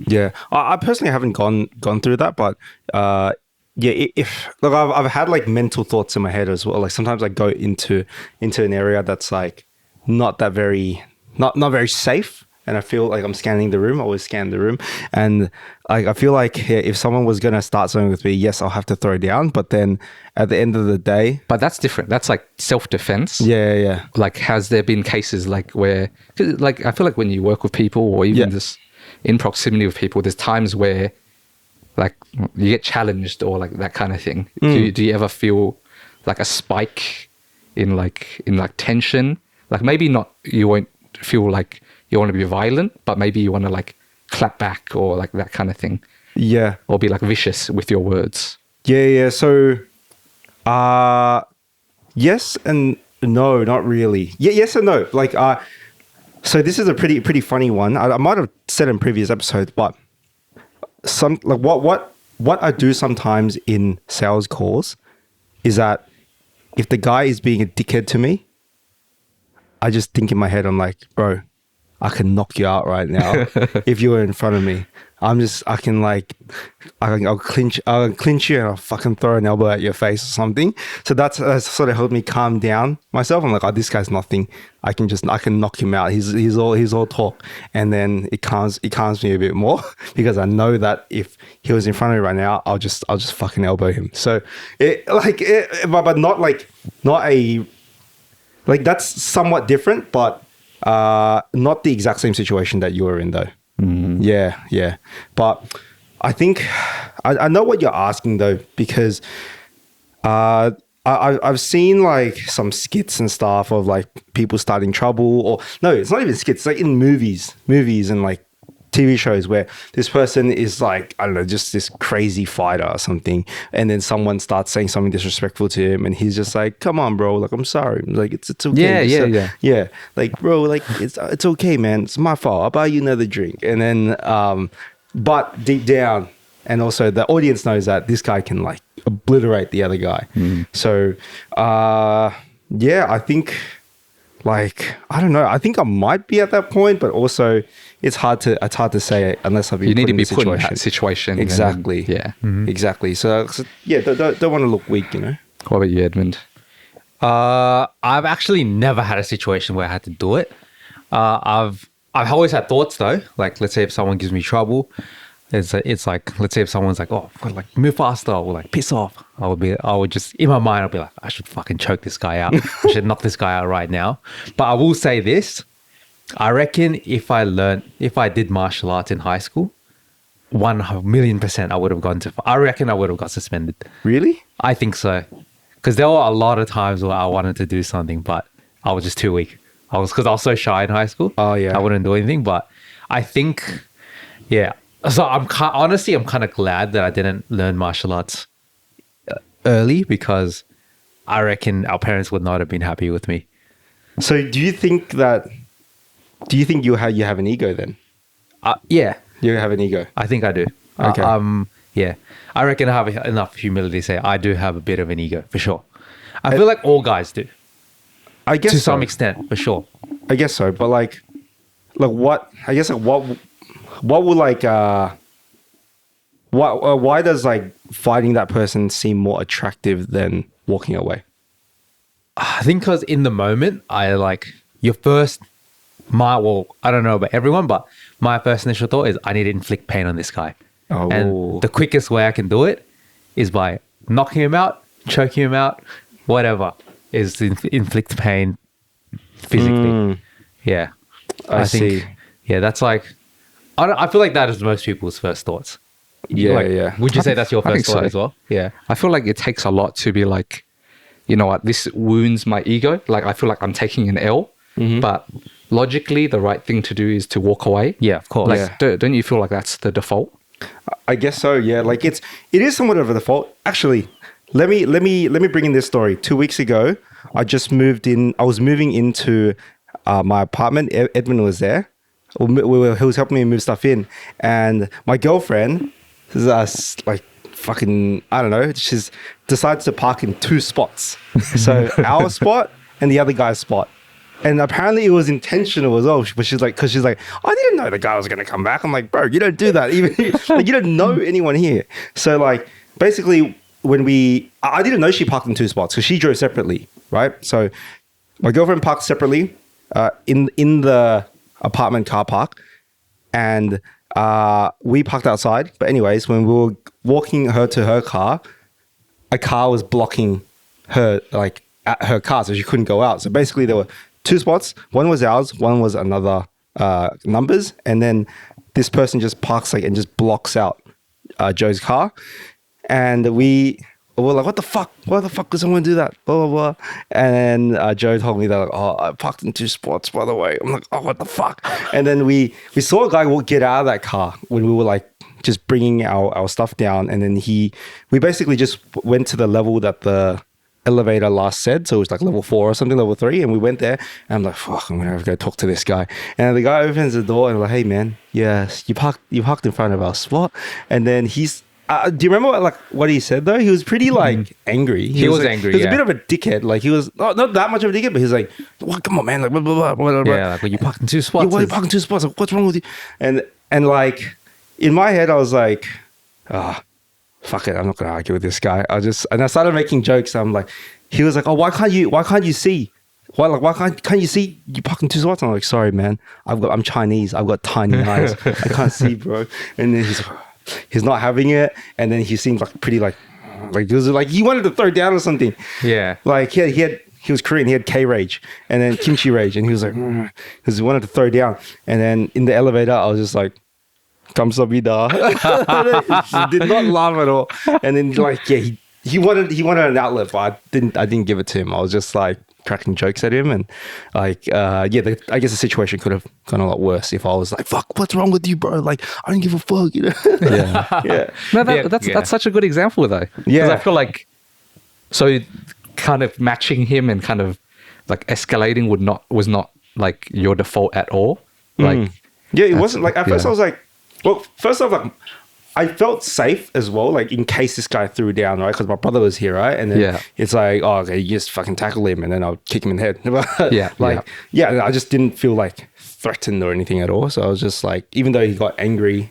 S1: Yeah, I personally haven't gone through that, but yeah, if look, I've had like mental thoughts in my head as well. Like sometimes I go into an area that's like not very safe, and I feel like I'm scanning the room. I always scan the room, and I feel like if someone was gonna start something with me, yes, I'll have to throw down. But then at the end of the day,
S3: But that's different. That's like self-defense.
S1: yeah.
S3: Like, has there been cases like where, 'cause, like, I feel like when you work with people or even just in proximity with people, there's times where like you get challenged or like that kind of thing. Do you ever feel like a spike in like tension? Like maybe not, you won't feel like you want to be violent, but maybe you want to like clap back or like that kind of thing.
S1: Yeah.
S3: Or be like vicious with your words.
S1: Yeah. So, yes and no, not really. Yeah, yes and no. Like, so this is a pretty funny one. I might have said in previous episodes, but some like what I do sometimes in sales calls is that if the guy is being a dickhead to me, I just think in my head, I'm like, bro, I can knock you out right now if you were in front of me. I'll clinch you and I'll fucking throw an elbow at your face or something. So that's sort of helped me calm down myself. I'm like, oh, this guy's nothing. I can knock him out. He's all talk. And then it calms me a bit more because I know that if he was in front of me right now, I'll just fucking elbow him. So but that's somewhat different, but not the exact same situation that you were in though. Yeah. But I think I know what you're asking though, because I've seen like some skits and stuff of like people starting trouble, or no, it's not even skits. It's like in movies and like TV shows where this person is like, I don't know, just this crazy fighter or something, and then someone starts saying something disrespectful to him, and he's just like, "Come on, bro, like I'm sorry, like it's okay." Yeah. Like, bro, like it's okay, man. It's my fault. I'll buy you another drink, and then but deep down, and also the audience knows that this guy can like obliterate the other guy. So yeah, I think. Like, I don't know. I think I might be at that point, but also it's hard to say unless I've been.
S3: You need to be
S1: put
S3: put in that situation.
S1: Exactly. Exactly. So yeah, don't want to look weak, you know.
S3: What about you, Edmund?
S2: I've actually never had a situation where I had to do it. I've always had thoughts though. Like, let's say if someone gives me trouble, it's like, let's say if someone's like, oh, like move faster, or like piss off, I would just in my mind I'll be like, I should fucking choke this guy out. I should knock this guy out right now. But I will say this, I reckon if I did martial arts in high school, 1,000,000% I reckon I would have got suspended.
S1: Really?
S2: I think so. Because there were a lot of times where I wanted to do something, but I was just too weak. Because I was so shy in high school.
S1: Oh, yeah.
S2: I wouldn't do anything. But I think, yeah. So I'm kind of glad that I didn't learn martial arts early, because I reckon our parents would not have been happy with me.
S1: So do you think you have an ego then?
S2: Yeah.
S1: You have an ego?
S2: I think I do.
S1: Okay.
S2: Yeah. I reckon I have enough humility to say I do have a bit of an ego, for sure. I feel like all guys do.
S1: I guess
S2: to some extent, for sure.
S1: I guess so, but like what? I guess like what would like why does like fighting that person seem more attractive than walking away?
S2: I think because in the moment, I don't know about everyone, but my first initial thought is I need to inflict pain on this guy.
S1: Oh.
S2: And the quickest way I can do it is by knocking him out, choking him out, whatever, is to inflict pain physically. Yeah.
S1: I see.
S2: Yeah, that's like, I feel like that is most people's first thoughts.
S1: Yeah.
S2: Would you say that's your first thought as well? Yeah.
S3: I feel like it takes a lot to be like, you know what, this wounds my ego. Like, I feel like I'm taking an L, but logically, the right thing to do is to walk away.
S2: Yeah, of course.
S3: Like, don't you feel like that's the default?
S1: I guess so. Yeah, like it is somewhat of a default. Actually, let me bring in this story. 2 weeks ago, I was moving into my apartment. Edmund was there, he was helping me move stuff in, and my girlfriend is like fucking, I don't know, she's decided to park in 2 spots. So our spot and the other guy's spot. And apparently it was intentional as well. But she's like, I didn't know the guy was going to come back. I'm like, bro, you don't do that. Even like, you don't know anyone here. So like, basically I didn't know she parked in 2 spots because she drove separately, right? So my girlfriend parked separately in the apartment car park, and we parked outside. But anyways, when we were walking her to her car, a car was blocking her, like at her car, so she couldn't go out. So basically there were 2 spots. One was ours, one was another numbers, and then this person just parks like and just blocks out Joe's car. And we were like, what the fuck? Why the fuck does someone do that? Blah, blah, blah. And then Joe told me that, like, oh, I parked in 2 spots, by the way. I'm like, oh, what the fuck? And then we saw a guy get out of that car when we were like just bringing our stuff down. And then we basically just went to the level that the elevator last said. So it was like level 4 or something, level 3. And we went there and I'm like, fuck, I'm going to have to go talk to this guy. And the guy opens the door and I'm like, hey man, yes, you parked in front of our spot. And then he's, do you remember what he said though? He was pretty like angry.
S2: He was
S1: like,
S2: angry.
S1: He was a bit of a dickhead. Like he was not that much of a dickhead, but he was like, "Well, come on, man!" Like blah blah blah blah. Blah.
S2: Yeah, like when you parked in 2 spots.
S1: Why you parked in 2 spots? Like, what's wrong with you? And like in my head, I was like, fuck it, I'm not gonna argue with this guy. And I started making jokes. I'm like, he was like, oh, why can't you see? Why can't you see you parked in 2 spots? I'm like, sorry, man. I'm Chinese. I've got tiny eyes. I can't see, bro. And then he's not having it, and then he seemed like pretty like it was like he wanted to throw down or something.
S2: Yeah,
S1: like he was Korean. He had K rage and then kimchi rage, and he was like because he wanted to throw down. And then in the elevator, I was just like, "Kamsahamnida." Did not laugh at all. And then like he wanted an outlet, but I didn't give it to him. I was just like cracking jokes at him, and like I guess the situation could have gone a lot worse if I was like, fuck, what's wrong with you, bro? Like, I don't give a fuck, you know. Yeah.
S3: No, that's such a good example though.
S1: Yeah,
S3: because I feel like so kind of matching him and kind of like escalating was not like your default at all. Like
S1: it wasn't like at first I was like, well, first off, like I felt safe as well, like in case this guy threw down, right? Because my brother was here, right? And then it's like, oh, okay, you just fucking tackle him, and then I'll kick him in the head. I just didn't feel like threatened or anything at all. So I was just like, even though he got angry,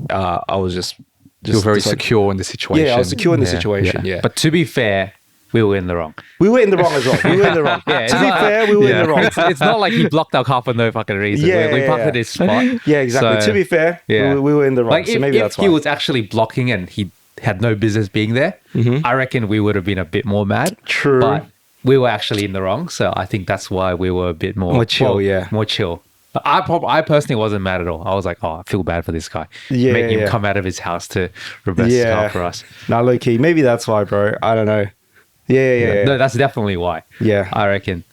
S1: I was just
S3: you were very secure in the situation.
S1: Yeah, I was secure in the situation. Yeah,
S2: but to be fair, we were in the wrong.
S1: We were in the wrong as well. We were in the wrong. To be fair, we were in the wrong.
S2: It's not like he blocked our car for no fucking reason. We parked at his spot.
S1: Yeah, exactly.
S2: So,
S1: to be fair, we were in the wrong.
S2: Like
S1: so maybe that's why.
S2: If he was actually blocking and he had no business being there, I reckon we would have been a bit more mad.
S1: True.
S2: But we were actually in the wrong. So I think that's why we were a bit more
S1: chill,
S2: more chill. But I personally wasn't mad at all. I was like, oh, I feel bad for this guy. Making him come out of his house to reverse his car for us.
S1: Nah, low key. Maybe that's why, bro. I don't know. Yeah.
S2: No, that's definitely why.
S1: Yeah.
S2: I reckon.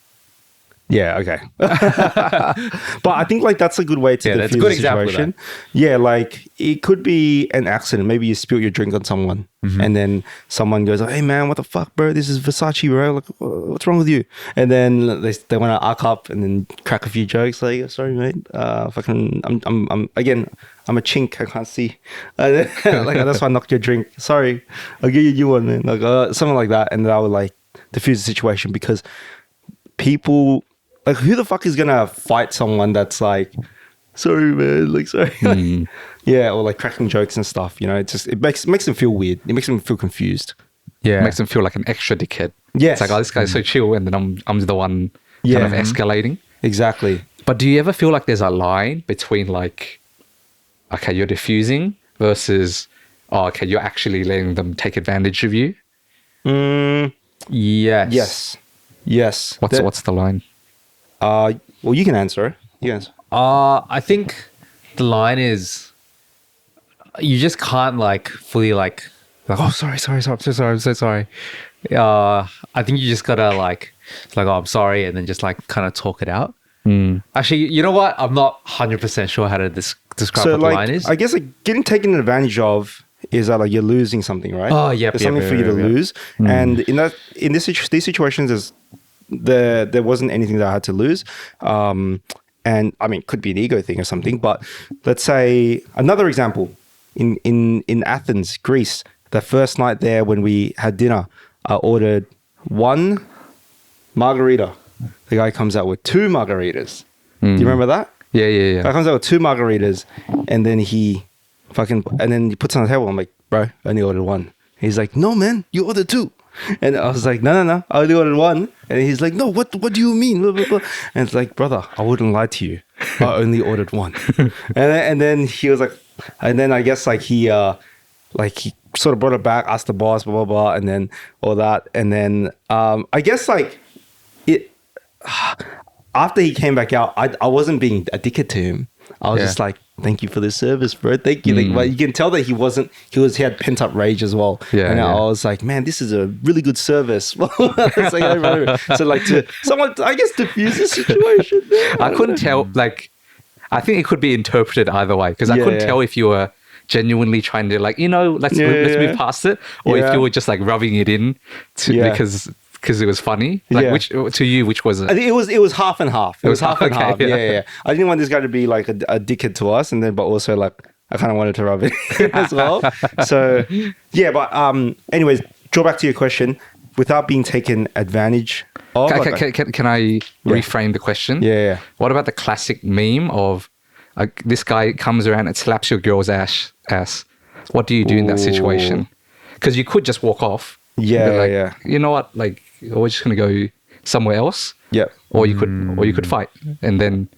S1: Yeah, okay. But I think like that's a good way to
S2: that's
S1: diffuse
S2: a good
S1: the situation.
S2: Example
S1: Yeah, like it could be an accident. Maybe you spilt your drink on someone and then someone goes, hey man, what the fuck, bro? This is Versace, bro. Like, what's wrong with you? And then they want to arc up and then crack a few jokes like, sorry, mate. Fucking, I'm a chink. I can't see. Like that's why I knocked your drink. Sorry, I'll give you a new one, man. Like something like that, and then I would like diffuse the situation because people. Like, who the fuck is gonna fight someone that's like, sorry, man, like, sorry. Yeah, or like cracking jokes and stuff, you know? It makes them feel weird. It makes them feel confused.
S3: Yeah. It makes them feel like an extra dickhead.
S1: Yes.
S3: It's like, oh, this guy's so chill, and then I'm the one kind of escalating.
S1: Exactly.
S3: But do you ever feel like there's a line between like, okay, you're diffusing versus, oh, okay, you're actually letting them take advantage of you?
S2: Yes.
S3: What's the line?
S1: Well, you can answer.
S2: I think the line is you just can't like fully like oh sorry, I'm so sorry. I think you just gotta like oh I'm sorry, and then just like kind of talk it out. Actually, you know what? I'm not 100% sure how to describe what the line is.
S1: I guess like getting taken advantage of is that like you're losing something, right?
S2: Oh yeah,
S1: there's something for you to lose, and these situations is. There wasn't anything that I had to lose, and and I mean, could be an ego thing or something, but let's say another example in Athens, Greece, the first night there when we had dinner, I ordered one margarita. The guy comes out with two margaritas. Do you remember that?
S3: Yeah.
S1: Guy comes out with two margaritas, and then he puts it on the table. I'm like, bro, I only ordered one. He's like, no, man, you ordered two. And I was like, no, I only ordered one. And he's like, no, what do you mean? Blah, blah, blah. And it's like, brother, I wouldn't lie to you. I only ordered one. and then he was like, and then I guess like he sort of brought it back, asked the boss, blah, blah, blah, and then all that. And then I guess like it, after he came back out, I wasn't being a dickhead to him. I was just like, thank you for the service, bro. Thank you. Like, but you can tell that he had pent up rage as well.
S3: Yeah.
S1: And I was like, man, this is a really good service. It's like, so like to someone, I guess, diffuse the situation.
S3: I couldn't tell, like, I think it could be interpreted either way, because I couldn't tell if you were genuinely trying to, like, let's move past it, or if you were just like rubbing it in because it was funny. Like, which was it?
S1: I think it was half and half. It was half and half.
S3: Yeah.
S1: Yeah. I didn't want this guy to be like a dickhead to us, and then but also like I kind of wanted to rub it in as well. So yeah, but anyways, draw back to your question. Without being taken advantage of.
S3: Can I reframe the question?
S1: Yeah.
S3: What about the classic meme of this guy comes around and slaps your girl's ass? What do you do in that situation? Because you could just walk off.
S1: Yeah.
S3: You know what? Like, we're just gonna go somewhere else.
S1: Yeah.
S3: Or you could fight, and then.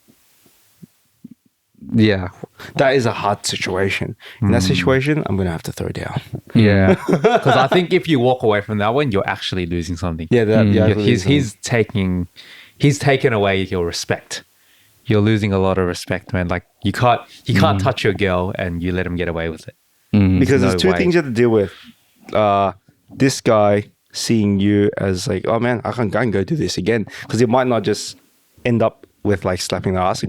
S3: Yeah,
S1: that is a hard situation. In that situation, I'm gonna have to throw down.
S2: Yeah, because I think if you walk away from that one, you're actually losing something. He's taken away your respect. You're losing a lot of respect, man. Like you can't touch your girl and you let him get away with it.
S1: Because there's two things you have to deal with. This guy seeing you as like, oh man, I can go do this again, because it might not just end up with like slapping the ass.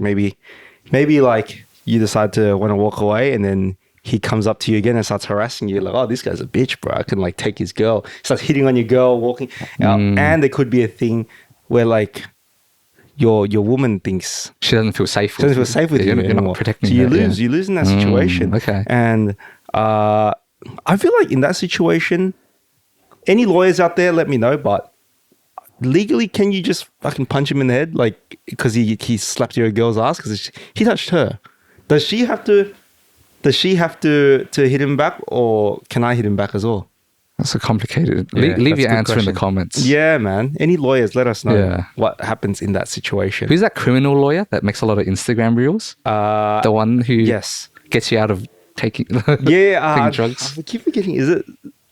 S1: Maybe like you decide to want to walk away, and then he comes up to you again and starts harassing you. Like, oh, this guy's a bitch, bro. I can like take his girl. Starts hitting on your girl, walking out. And there could be a thing where like your woman thinks
S3: she doesn't feel safe.
S1: With you.
S3: You're not protecting her.
S1: You lose in that situation.
S3: Okay.
S1: And I feel like in that situation, any lawyers out there, let me know. But legally, can you just fucking punch him in the head, like because he slapped your girl's ass because he touched her? Does she have to hit him back, or can I hit him back as well?
S3: That's a complicated. Leave your answer in the comments.
S1: Yeah, man. Any lawyers, let us know what happens in that situation.
S3: Who's that criminal lawyer that makes a lot of Instagram reels? The one who gets you out of taking taking drugs.
S1: I keep forgetting. Is it?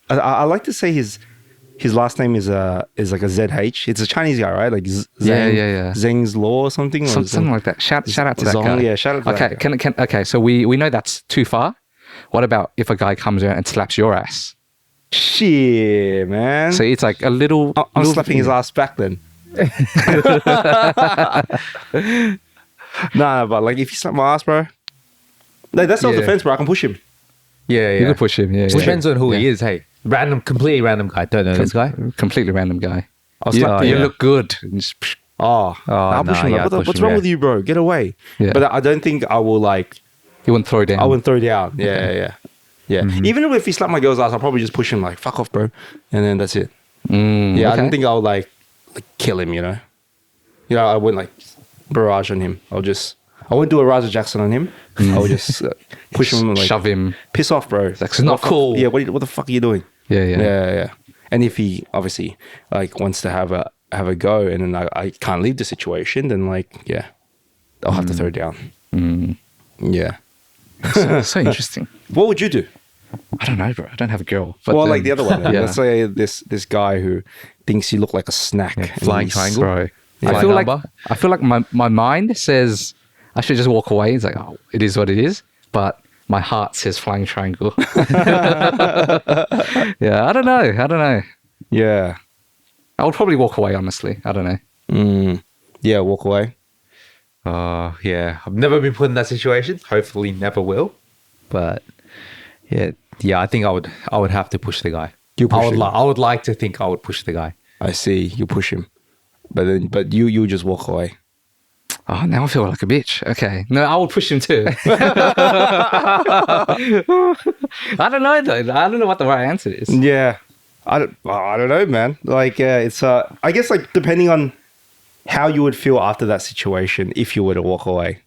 S1: I like to say his last name is like a ZH. It's a Chinese guy, right? Like Zheng's Law or something.
S3: Something like that. Shout out to that guy.
S1: Yeah, shout out to that guy.
S3: Okay, so we know that's too far. What about if a guy comes around and slaps your ass?
S1: Shit, man.
S3: So it's like a little...
S1: I'm slapping his ass back then. Nah, but like if you slap my ass, bro, like that's self-defense, bro. I can push him.
S2: Yeah.
S3: You can push him,
S2: Depends on who he is, hey. Completely random guy. Don't know this guy.
S3: Completely random guy.
S2: You
S3: look good.
S1: I'll push him. What's wrong with you, bro? Get away. Yeah. But I don't think I will like...
S3: You wouldn't throw down?
S1: I wouldn't throw down. Yeah. Even if he slapped my girl's ass, I'll probably just push him like, fuck off, bro. And then that's it. I don't think I'll like kill him, you know? I wouldn't like barrage on him. I wouldn't do a Raja Jackson on him. I would just push him and like...
S3: Shove him.
S1: Piss off, bro.
S3: It's not cool.
S1: Yeah, what the fuck are you doing?
S3: Yeah.
S1: And if he obviously like wants to have a go, and then I can't leave the situation, then like, I'll have to throw it down. Yeah.
S3: So interesting.
S1: What would you do?
S3: I don't know, bro. I don't have a girl. But
S1: well, like the other one. Let's say this guy who thinks you look like a snack.
S2: Flying triangle.
S3: Bro. I feel like my mind says I should just walk away. It's like, oh, it is what it is. But my heart says flying triangle. Yeah, I don't know.
S1: Yeah.
S3: I would probably walk away, honestly. I don't know.
S1: Yeah, walk away.
S2: I've never been put in that situation. Hopefully never will. But I think I would have to push the guy. I would like to think I would push the guy.
S1: I see. You push him. But you just walk away.
S3: Oh, now I feel like a bitch. Okay. No, I would push him too. I don't know though. I don't know what the right answer is.
S1: Yeah, I don't know, man. Like, it's I guess like depending on how you would feel after that situation if you were to walk away.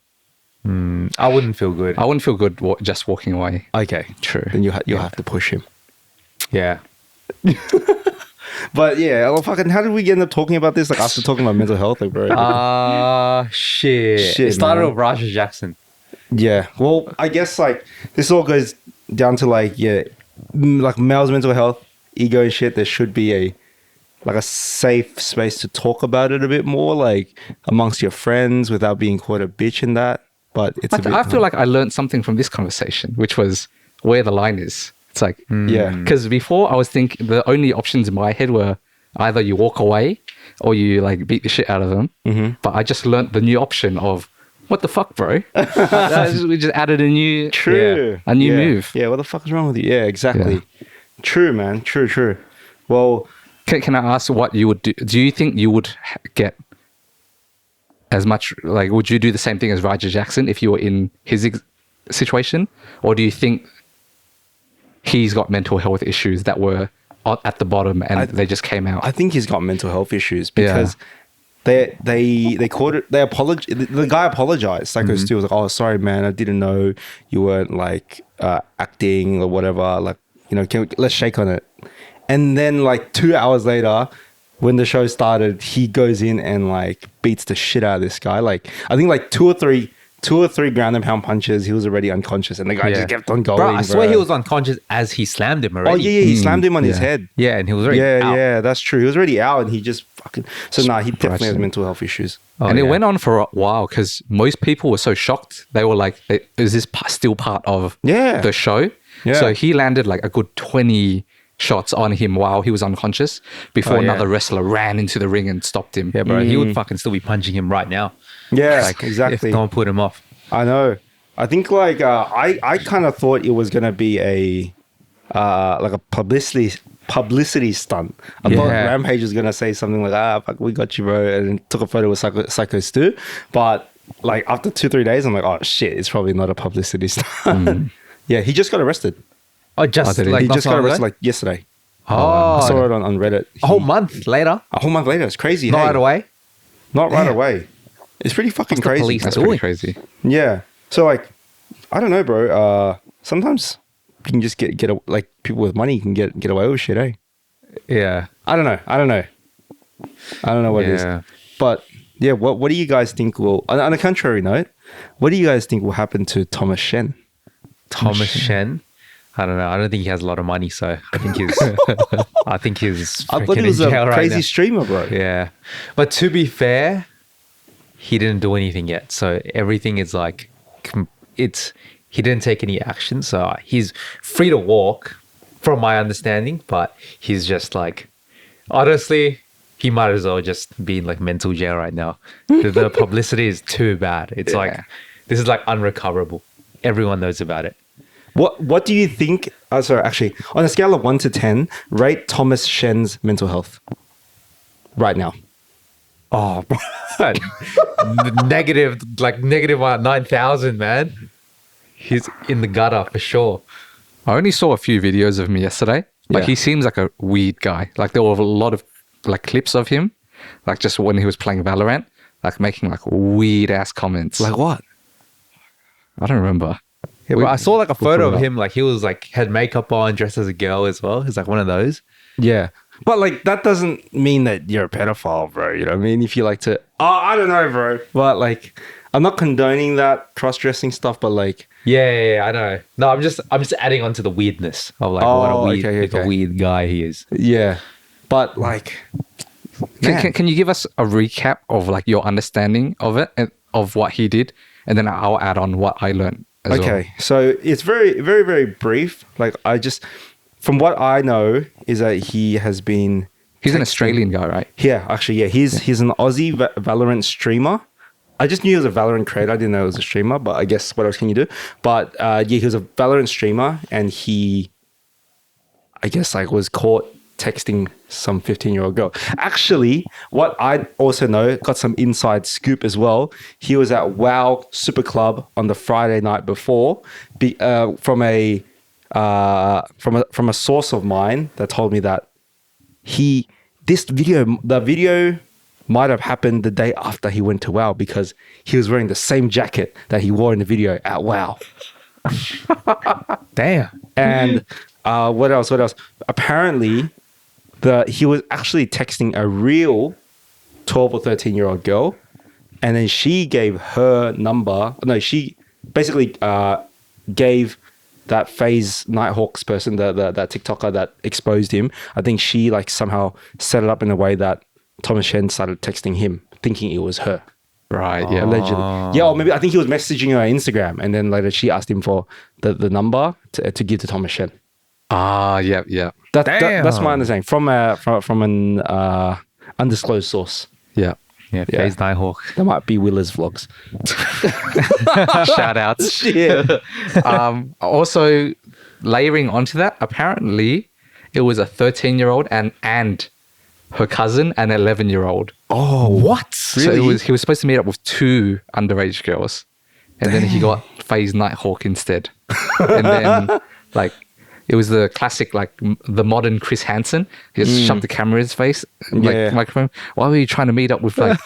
S2: I wouldn't feel good.
S3: I wouldn't feel good just walking away.
S1: Okay,
S3: True.
S1: then you'll have to push him.
S2: Yeah.
S1: But yeah, well, fucking, how did we end up talking about this? Like after talking about mental health, like, bro.
S2: Shit.
S1: Shit,
S2: It started
S1: man.
S2: with Raja Jackson.
S1: Yeah. Well, I guess like this all goes down to like like male's mental health, ego and shit. There should be a safe space to talk about it a bit more, like amongst your friends, without being called a bitch in that. But it's.
S3: But I feel like I learned something from this conversation, which was where the line is. It's like,
S1: yeah.
S3: because before I was thinking the only options in my head were either you walk away or you like beat the shit out of them. Mm-hmm. But I just learned the new option of what the fuck, bro? We just added a new a new move.
S1: Yeah, what the fuck is wrong with you? Yeah, exactly. Yeah. True, man. True. Well,
S3: can I ask what you would do? Do you think you would get as much, like, would you do the same thing as Raja Jackson if you were in his situation? Or do you think he's got mental health issues that were at the bottom and they just came out?
S1: I think he's got mental health issues because they called it, the guy apologized. Psycho Stu was like, oh, sorry, man, I didn't know you weren't like acting or whatever. Like, you know, let's shake on it. And then like 2 hours later, when the show started, he goes in and like beats the shit out of this guy. Like, I think like two or three ground and pound punches, he was already unconscious, and the guy just kept on going.
S2: Bro, I swear he was unconscious as he slammed him already.
S1: Oh yeah, he slammed him on his head.
S2: Yeah, and he was already out.
S1: Yeah, that's true. He was already out, and he just fucking. So he definitely has mental health issues.
S2: Oh,
S3: and it went on for a while because most people were so shocked. They were like, "Is this still part of the show?"
S1: Yeah.
S3: So he landed like a good 20 shots on him while he was unconscious before another wrestler ran into the ring and stopped him.
S2: Yeah, bro, he would fucking still be punching him right now.
S1: Yeah,
S2: like,
S1: exactly.
S2: If no one put him off.
S1: I know. I think like I kind of thought it was gonna be like a publicity stunt. I thought Rampage was gonna say something like, fuck, we got you, bro, and took a photo with Psycho Stu. But like after 2-3 days, I'm like, oh shit, it's probably not a publicity stunt. Yeah, he just got arrested.
S2: Oh,
S1: he just got arrested like yesterday.
S2: Oh,
S1: I saw it on Reddit.
S2: A whole month later.
S1: It's crazy.
S2: Not right away.
S1: Not right away. It's pretty fucking crazy.
S2: Police
S3: That's pretty crazy.
S1: Yeah. So like, I don't know, bro. Sometimes you can just get like people with money can get away with shit, eh?
S2: Yeah.
S1: I don't know what it is. But yeah, what do you guys think will? On a contrary note, what do you guys think will happen to Thomas Shen?
S2: Thomas Shen. I don't know. I don't think he has a lot of money, so I think he's.
S1: I thought he was a crazy
S2: right
S1: streamer, bro.
S2: Yeah, but to be fair, he didn't do anything yet, so everything is like, he didn't take any action, so he's free to walk, from my understanding. But he's just like, honestly, he might as well just be in like mental jail right now. The publicity is too bad. It's like, this is like unrecoverable. Everyone knows about it.
S1: What do you think? Sorry, actually, on a scale of 1 to 10, rate Thomas Shen's mental health right now.
S2: Oh, negative 9,000, man. He's in the gutter for sure.
S3: I only saw a few videos of him yesterday. Like he seems like a weird guy. Like there were a lot of like clips of him, like just when he was playing Valorant, like making like weird ass comments.
S1: Like what?
S3: I don't remember.
S2: Yeah, but I saw like a photo of him, like he was like had makeup on, dressed as a girl as well. He's like one of those.
S1: Yeah. But like that doesn't mean that you're a pedophile, bro. You know what I mean? If you like to I don't know, bro. But like I'm not condoning that cross-dressing stuff, but like
S2: yeah, I know. No, I'm just adding on to the weirdness of like what a weird guy he is.
S1: Yeah. But like
S3: can you give us a recap of like your understanding of it and of what he did, and then I'll add on what I learned as well.
S1: So it's very, very, very brief. Like from what I know is that he has been...
S3: He's an Australian guy, right?
S1: Yeah, actually, yeah. He's an Aussie Valorant streamer. I just knew he was a Valorant creator. I didn't know he was a streamer, but I guess what else can you do? But he was a Valorant streamer, and he, I guess, like was caught texting some 15-year-old girl. Actually, what I also know, got some inside scoop as well. He was at Wow Super Club on the Friday night before, from a source of mine that told me that the video might have happened the day after he went to Wow because he was wearing the same jacket that he wore in the video at Wow.
S2: Damn.
S1: And what else? Apparently, he was actually texting a real 12 or 13-year-old girl, and then she gave her number. No, she basically gave that FaZe Nighthawks person, that TikToker that exposed him. I think she like somehow set it up in a way that Thomas Shen started texting him, thinking it was her.
S3: Right, yeah.
S1: Allegedly. Yeah, or maybe I think he was messaging her on Instagram, and then later she asked him for the number to give to Thomas Shen.
S3: Yeah.
S1: That's my understanding from an undisclosed source.
S3: Yeah.
S2: Yeah, FaZe Nighthawk.
S1: That might be Willa's vlogs.
S3: Shout outs.
S1: Yeah.
S3: Also, layering onto that, apparently it was a 13-year-old and her cousin, an 11-year-old.
S1: Oh, what?
S3: So
S1: Really?
S3: he was supposed to meet up with 2 underage girls, and then he got FaZe Nighthawk instead. And then like it was the classic, like the modern Chris Hansen. He just shoved the camera in his face, like microphone. Why were you trying to meet up with like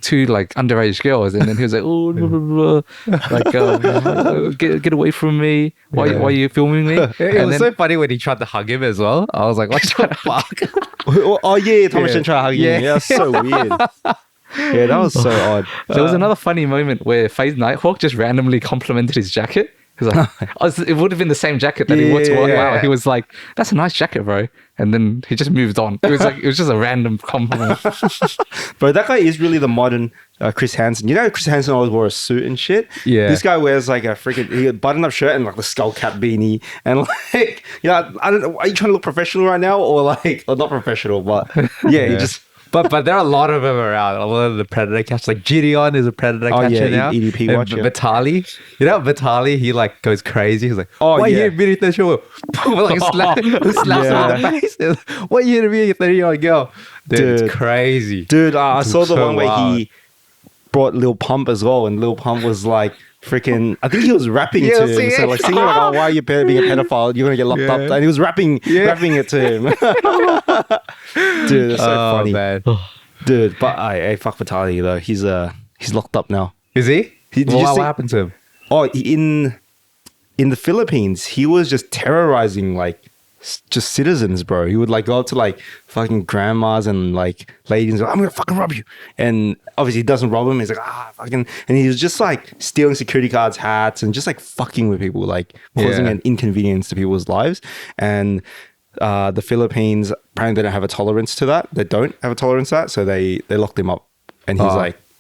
S3: 2 like underage girls? And then he was like, oh, blah, blah, blah. Like get away from me. Why are you filming me?
S2: It was so funny when he tried to hug him as well. I was like, what the fuck?
S1: Oh yeah, Thomas Shen tried to hug him.
S2: Yeah.
S1: Yeah, that's so weird. Yeah, that was so odd.
S3: There was another funny moment where FaZe Nighthawk just randomly complimented his jacket. He was like, it would have been the same jacket that he wore to Wow. He was like, that's a nice jacket, bro. And then he just moved on. It was just a random compliment.
S1: Bro, that guy is really the modern Chris Hansen. You know, Chris Hansen always wore a suit and shit.
S2: Yeah.
S1: This guy wears like a freaking button-up shirt and like the skull cap beanie, and like, you know, I don't know. Are you trying to look professional right now, or not professional? But yeah, he just.
S2: But there are a lot of them around. A lot of the predator catchers. Like Gideon is a predator catcher now.
S1: EDP
S2: And
S1: watch, yeah.
S2: Vitali. You know Vitali, he like goes crazy. He's like, why
S1: yeah.
S2: you meeting the show? Like slaps him on the face. What you meeting a 30-year-old girl? Dude, it's crazy.
S1: Dude, I saw the
S2: so
S1: one where
S2: wild.
S1: he brought Lil Pump as well, and Lil Pump was like freaking. I think he was rapping to him, so like singing like, "Oh, why are you being a pedophile? You're gonna get locked up." And he was rapping it to him. Dude, that's so funny,
S2: man.
S1: dude. But I fuck Vitaly though. He's locked up now.
S2: Is he?
S1: Did you
S2: What
S1: see-
S2: happened to him?
S1: Oh, in the Philippines, he was just terrorizing like just citizens, bro. He would like go up to like fucking grandmas and like ladies and like, I'm gonna fucking rob you. And obviously he doesn't rob them. He's like, fucking, and he was just like stealing security guards' hats and just like fucking with people, like causing an inconvenience to people's lives. And the Philippines apparently they don't have a tolerance to that. They don't have a tolerance to that, so they locked him up, and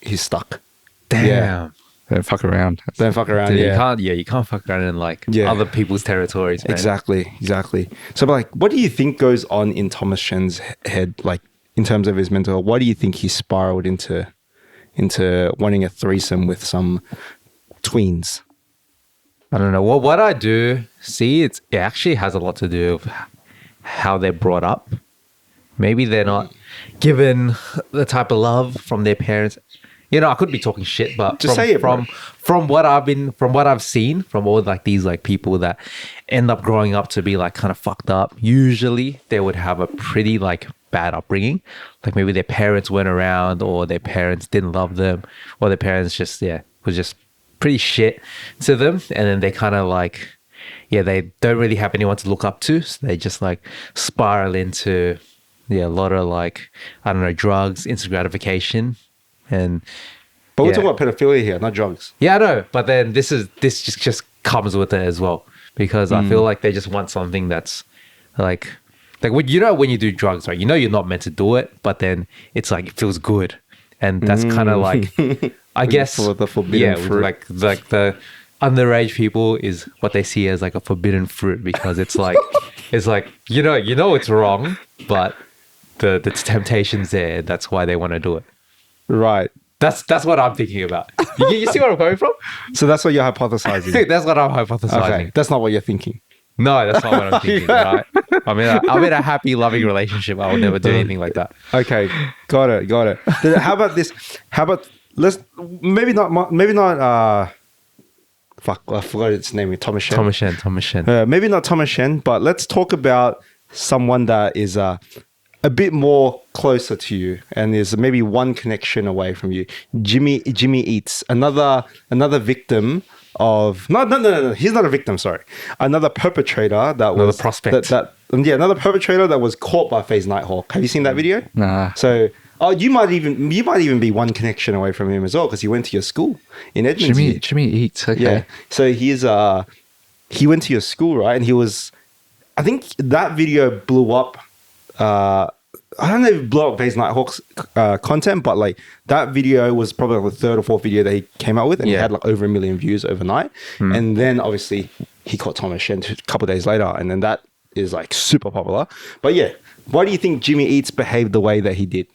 S1: he's stuck.
S2: Damn.
S1: Yeah.
S3: Don't fuck around.
S1: Don't fuck around.
S2: Dude,
S1: yeah.
S2: you can't fuck around in like
S1: Yeah.
S2: other people's territories, man.
S1: Exactly. So, but like, what do you think goes on in Thomas Shen's head, like in terms of his mental health? Why do you think he spiraled into wanting a threesome with some tweens?
S2: I don't know. Well, what I do see, it actually has a lot to do with how they're brought up. Maybe they're not given the type of love from their parents. You know, I could be talking shit, but
S1: Just say it, bro.
S2: from what I've seen from all like these like people that end up growing up to be like kind of fucked up. Usually, they would have a pretty like bad upbringing. Like maybe their parents weren't around, or their parents didn't love them, or their parents just was just pretty shit to them, and then they kind of like they don't really have anyone to look up to, so they just like spiral into a lot of like, I don't know, drugs, instant gratification. And
S1: But we're talking about pedophilia here, not drugs.
S2: yeah, I know, but then this just comes with it as well, because I feel like they just want something that's like when you do drugs, right? You know you're not meant to do it, but then it's like it feels good, and that's kind of like I guess
S1: For the forbidden fruit.
S2: like the underage people is what they see as like a forbidden fruit, because it's like you know it's wrong, but the temptation's there. That's why they want to do it.
S1: Right.
S2: That's what I'm thinking about. You see where I'm coming from?
S1: So that's what you're hypothesizing.
S2: That's what I'm hypothesizing.
S1: Okay. That's not what you're thinking.
S2: No, that's not what I'm thinking, right? I'm in a happy, loving relationship. I would never do anything like that.
S1: Okay, got it. How about this? How about let's maybe not. Fuck, I forgot its name. Thomas Shen.
S2: Thomas Shen.
S1: Maybe not Thomas Shen, but let's talk about someone that is a bit more closer to you and is maybe one connection away from you. Jimmy Eats, another victim of no. He's not a victim. Sorry, another perpetrator that
S2: Another
S1: was
S2: prospect.
S1: Another perpetrator that was caught by FaZe Nighthawk. Have you seen that video?
S3: Nah.
S1: So, you might even be one connection away from him as well because he went to your school in Edmonton.
S3: Jimmy Eats. Okay.
S1: Yeah. So he went to your school, right? And he was, I think that video blew up. I don't know if it blew up FaZe Nighthawk's content, but like that video was probably like the third or fourth video that he came out with, and he had like over 1 million views overnight. And then obviously he caught Thomas Shen a couple of days later, and then that is like super popular. But yeah, why do you think Jimmy Eats behaved the way that he did?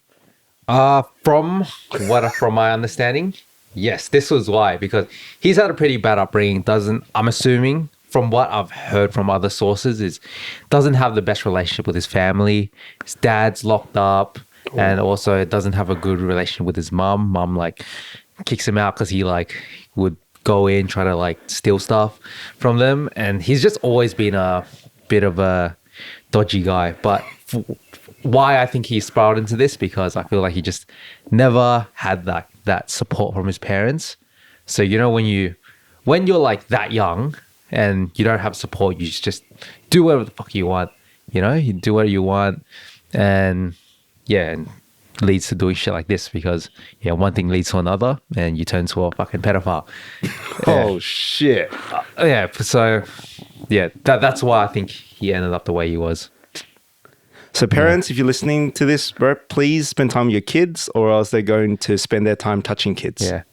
S2: From my understanding, yes, this was why, because he's had a pretty bad upbringing. I'm assuming from what I've heard from other sources is doesn't have the best relationship with his family. His dad's locked up, and also doesn't have a good relationship with his mum. Mum like kicks him out because he like would go in, try to like steal stuff from them, and he's just always been a bit of a dodgy guy. But why I think he spiraled into this, because I feel like he just never had that support from his parents. So you know, when you're like that young and you don't have support, you just do whatever the fuck you want. You know, you do whatever you want, and leads to doing shit like this, because one thing leads to another, and you turn to a fucking pedophile.
S1: Oh shit!
S2: So that's why I think he ended up the way he was.
S1: So parents, if you're listening to this, bro, please spend time with your kids, or else they're going to spend their time touching kids.
S2: Yeah.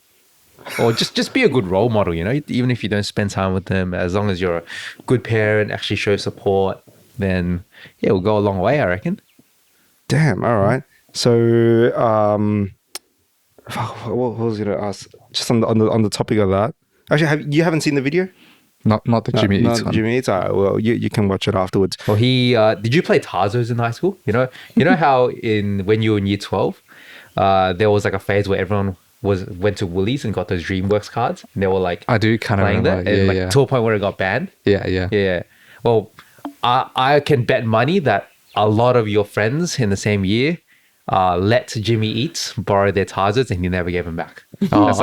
S2: Or just be a good role model, you know, even if you don't spend time with them, as long as you're a good parent, actually show support, then we'll go a long way, I reckon.
S1: Damn, all right. So, what was I going to ask? Just on the topic of that. Actually, you haven't seen the video?
S3: Not the Jimmy Eats
S1: not
S3: one.
S1: Jimmy Eats. All right, well, you can watch it afterwards.
S2: Well, he did you play Tarzos in high school? You know how when you were in year 12, there was like a phase where everyone went to Woolies and got those DreamWorks cards, and they were like,
S3: I do kind of
S2: playing
S3: remember.
S2: that, and like to a point where it got banned.
S3: Yeah.
S2: Well, I can bet money that a lot of your friends in the same year let Jimmy Eats borrow their Tarzos, and he never gave them back. That's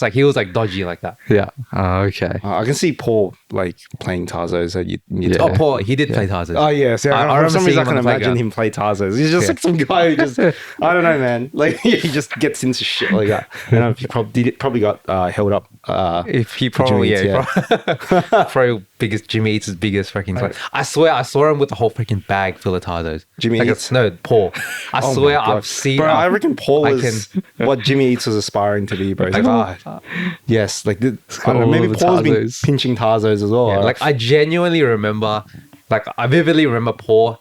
S2: like he was like dodgy like that.
S3: Yeah. Okay.
S1: I can see Paul like playing Tarzos.
S2: Oh, Paul, he did play Tarzos.
S1: Oh yeah, so
S2: I
S1: for
S2: remember
S1: some
S2: seeing
S1: reason I
S2: him
S1: can
S2: on the
S1: imagine
S2: playground.
S1: him play Tarzos. He's just like some guy who just I don't know, man. Like he just gets into shit like that. You know, he probably got held up.
S2: If he
S1: for Jimmy
S2: probably
S1: Eats,
S2: probably Jimmy Eats' biggest freaking fan. I swear I saw him with a whole freaking bag full of Tarzos.
S1: Jimmy
S2: like
S1: Eats?
S2: No, Paul. I
S1: Oh
S2: swear
S1: my God.
S2: I've seen.
S1: Bro, I reckon Paul
S2: I
S1: is what Jimmy Eats was aspiring to be, bro. He's like, yes, like I don't know, maybe
S3: the
S1: Paul's been
S3: Tarzos.
S1: pinching Tarzos as well.
S2: Yeah, like I genuinely remember, like I vividly remember Paul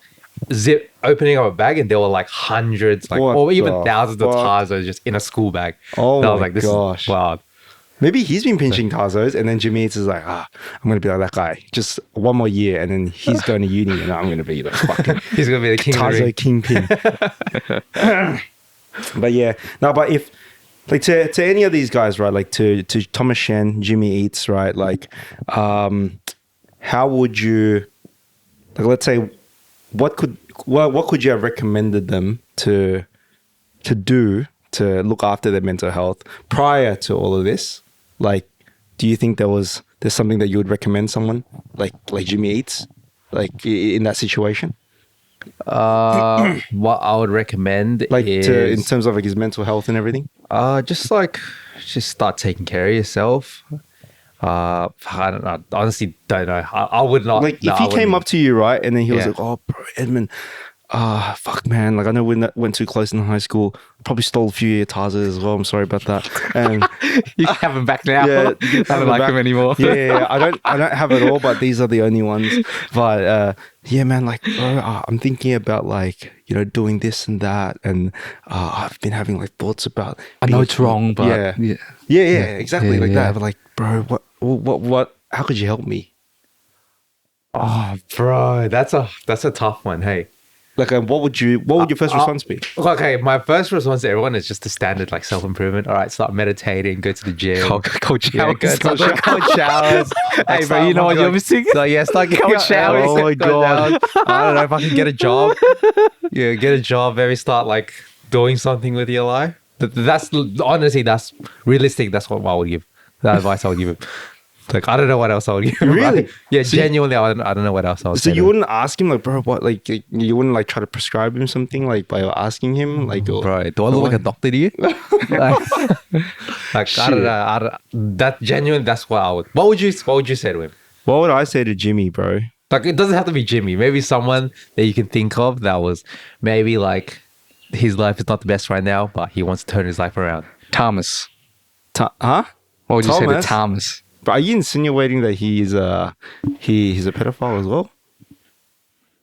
S2: opening up a bag, and there were like hundreds, like
S1: What
S2: or even
S1: the
S2: thousands of
S1: fuck?
S2: Tarzos just in a school bag.
S1: Oh
S2: And I was
S1: my
S2: like, this
S1: gosh.
S2: is wild.
S1: Maybe he's been pinching Tarzos, and then Jimmy Eats is like, I'm going to be like that guy. Just one more year, and then he's going to uni, and I'm going to be the fucking
S2: He's gonna be the king of the
S1: Tarzo
S2: ring.
S1: kingpin. But yeah, no, but if like to any of these guys, right? Like to Thomas Shen, Jimmy Eats, right? Like, how would you, like, let's say, what could you have recommended them to do to look after their mental health prior to all of this? Like, do you think there's something that you would recommend someone like Jimmy Eats, like in that situation?
S2: What I would recommend
S1: Like
S2: is
S1: in terms of like his mental health and everything?
S2: just start taking care of yourself. I don't know. Honestly, don't know. I would not.
S1: Like
S2: no,
S1: if
S2: I
S1: he came
S2: wouldn't.
S1: up to you, right, and then he was
S2: Yeah.
S1: like, "Oh, bro, Edmund, fuck, man. Like I know we went too close in high school. Probably stole a few of your Tarzos as well. I'm sorry about that." And
S3: You can have him back now.
S1: yeah, you can
S3: I
S1: have
S3: don't
S1: it
S3: like
S1: back.
S3: him anymore.
S1: Yeah, I don't have it all, but these are the only ones. But yeah, man, like, bro, I'm thinking about like doing this and that, and I've been having like thoughts about.
S3: I know
S1: being-
S3: it's wrong, but
S1: yeah, exactly
S3: Yeah,
S1: like
S3: yeah.
S1: that. But like, bro, what? How could you help me?
S2: Oh, bro, that's a tough one. Hey.
S1: Like, what would your first response be?
S2: Okay, my first response to everyone is just the standard like self-improvement. All right, start meditating, go to the gym.
S3: Cold
S2: Yeah,
S3: showers.
S2: go to cold showers.
S3: Hey, bro, you know what you're missing?
S2: So yeah, start getting
S3: Cold showers.
S1: Oh my God.
S2: I don't know if I can get a job. Yeah, get a job. Maybe start like doing something with your life. That's honestly, that's realistic. That's what I would give. That advice I would give him. Like, I don't know what else I would give him.
S1: Really?
S2: Yeah, genuinely, I don't know what else I would
S1: So
S2: say
S1: you
S2: to him.
S1: wouldn't ask him like, bro, what? Like, you wouldn't like try to prescribe him something like by asking him like,
S2: Bro, do I look like a doctor to you? like, I don't know. That genuine. That's what I would. What would you say to him?
S1: what would I say to Jimmy, bro?
S2: Like, it doesn't have to be Jimmy. Maybe someone that you can think of that was maybe like his life is not the best right now, but he wants to turn his life around.
S3: Thomas.
S1: Huh?
S3: What would you say to
S1: Thomas?
S3: Thomas?
S1: But are you insinuating that he's a pedophile as well?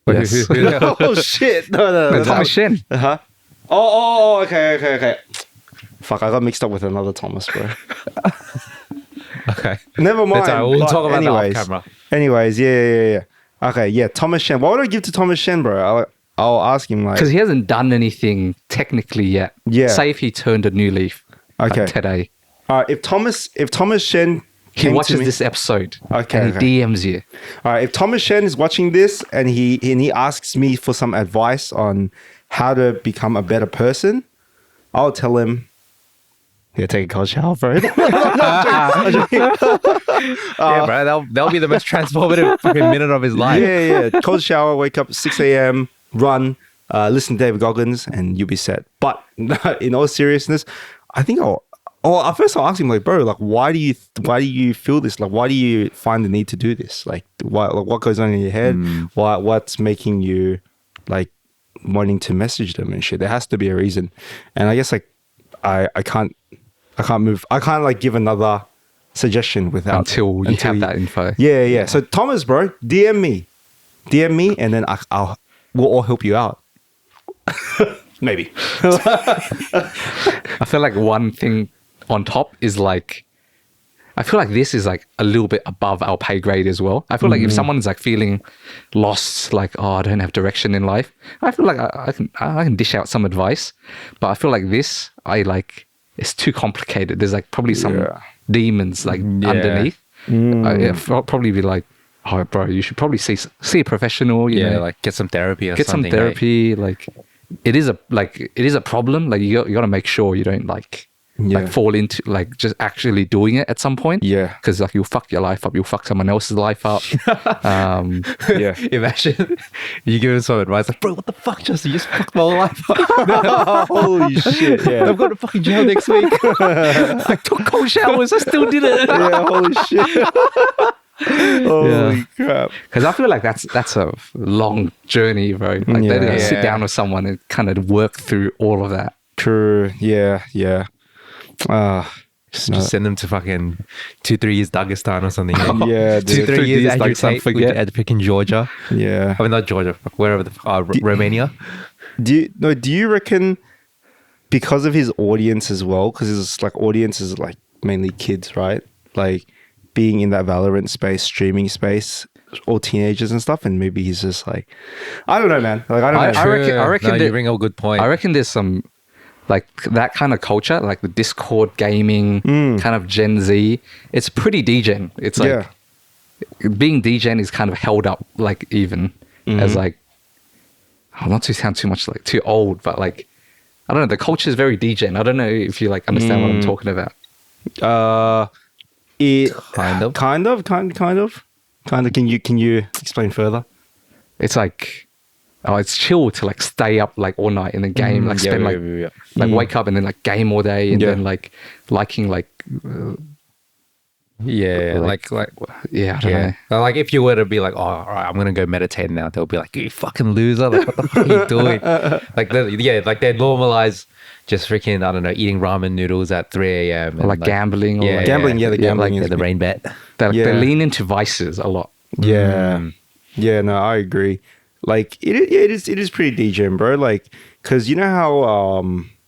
S3: Yes.
S1: Oh shit! No.
S3: Thomas Shen.
S1: Uh-huh. Oh, okay. Fuck, I got mixed up with another Thomas, bro.
S2: Okay.
S1: Never mind.
S2: That's all right. We'll
S1: But
S2: talk about
S1: anyways,
S2: that off camera.
S1: Anyways, yeah. Okay, yeah, Thomas Shen. What would I give to Thomas Shen, bro? I'll ask him like,
S3: Because he hasn't done anything technically yet.
S1: Yeah.
S3: Say if he turned a new leaf
S1: Okay.
S3: like today.
S1: if Thomas Shen
S3: He
S1: came to
S3: watches
S1: me-
S3: this episode
S1: Okay,
S3: and he
S1: okay.
S3: DMs you.
S1: All right, if Thomas Shen is watching this and he asks me for some advice on how to become a better person, I'll tell him, yeah, take a cold shower, bro.
S2: Yeah, bro. That'll be the most transformative fucking minute of his life.
S1: yeah. Cold shower, wake up 6 a.m., run, listen to David Goggins, and you'll be set. But in all seriousness, I think at first I'll ask him like, bro, like, why do you feel this? Like, why do you find the need to do this? Like, what goes on in your head? What's making you like wanting to message them and shit? There has to be a reason. And I guess like I can't like give another suggestion without
S3: Until you have that info.
S1: Yeah. So Thomas, bro, DM me, and then we'll all help you out. Maybe.
S3: I feel like one thing on top is like, I feel like this is like a little bit above our pay grade as well. I feel like if someone's like feeling lost, like, oh, I don't have direction in life, I feel like I can dish out some advice, but I feel like this, it's too complicated. There's like probably some demons like underneath. I'll probably be like, oh, bro, you should probably see a professional. You know,
S2: like get some therapy or
S3: get
S2: something.
S3: some therapy. Like, it is a problem. Like you got to make sure you don't like fall into like just actually doing it at some point.
S1: Yeah.
S3: Because like you'll fuck your life up. You'll fuck someone else's life up.
S1: Yeah.
S2: Imagine you give him some advice like, bro, what the fuck, Justin? You just fucked my whole life up.
S1: Holy shit! Yeah.
S2: I'm going to fucking jail next week.
S3: I took cold showers. I still did it.
S1: Yeah. Holy shit! Holy crap!
S3: Because I feel like that's a long journey, bro. Like they gotta sit down with someone and kind of work through all of that.
S1: True. Yeah.
S2: Just send them to fucking 2-3 years Dagestan or something.
S1: Yeah, dude.
S2: 2-3 years
S3: Dagestan,
S2: educate
S3: forget.
S2: at freaking Georgia.
S1: Yeah.
S2: I mean, not Georgia, wherever Romania.
S1: Do you reckon because of his audience as well, because his like audience is like mainly kids, right? Like being in that Valorant space, streaming space, all teenagers and stuff, and maybe he's just like, I don't know, man. Like I don't know.
S3: I reckon
S2: no,
S3: that-
S2: you bring up a good point.
S3: I reckon there's some like that kind of culture, like the Discord gaming kind of Gen Z. It's pretty degen. It's like being degen is kind of held up like even as like, not to sound too much like too old, but like I don't know. The culture is very degen. I don't know if you like understand what I'm talking about.
S1: It
S2: Kind of.
S1: kind of. Can you explain further?
S3: It's like, oh, it's chill to like stay up like all night in the game, like spend like wake up and then like game all day and then like liking like
S2: Yeah, like
S3: yeah, I don't know.
S2: Like if you were to be like, oh, all right, I'm gonna go meditate now, they'll be like, you fucking loser, like what the fuck are you doing? Like they normalize just freaking, I don't know, eating ramen noodles at 3 a.m.
S3: Or
S2: and
S3: like gambling or like,
S1: Gambling, the gambling is
S2: the rain bet.
S3: they lean into vices a lot.
S1: Yeah. Yeah, no, I agree. Like it is pretty degen, bro. Like, cause you know how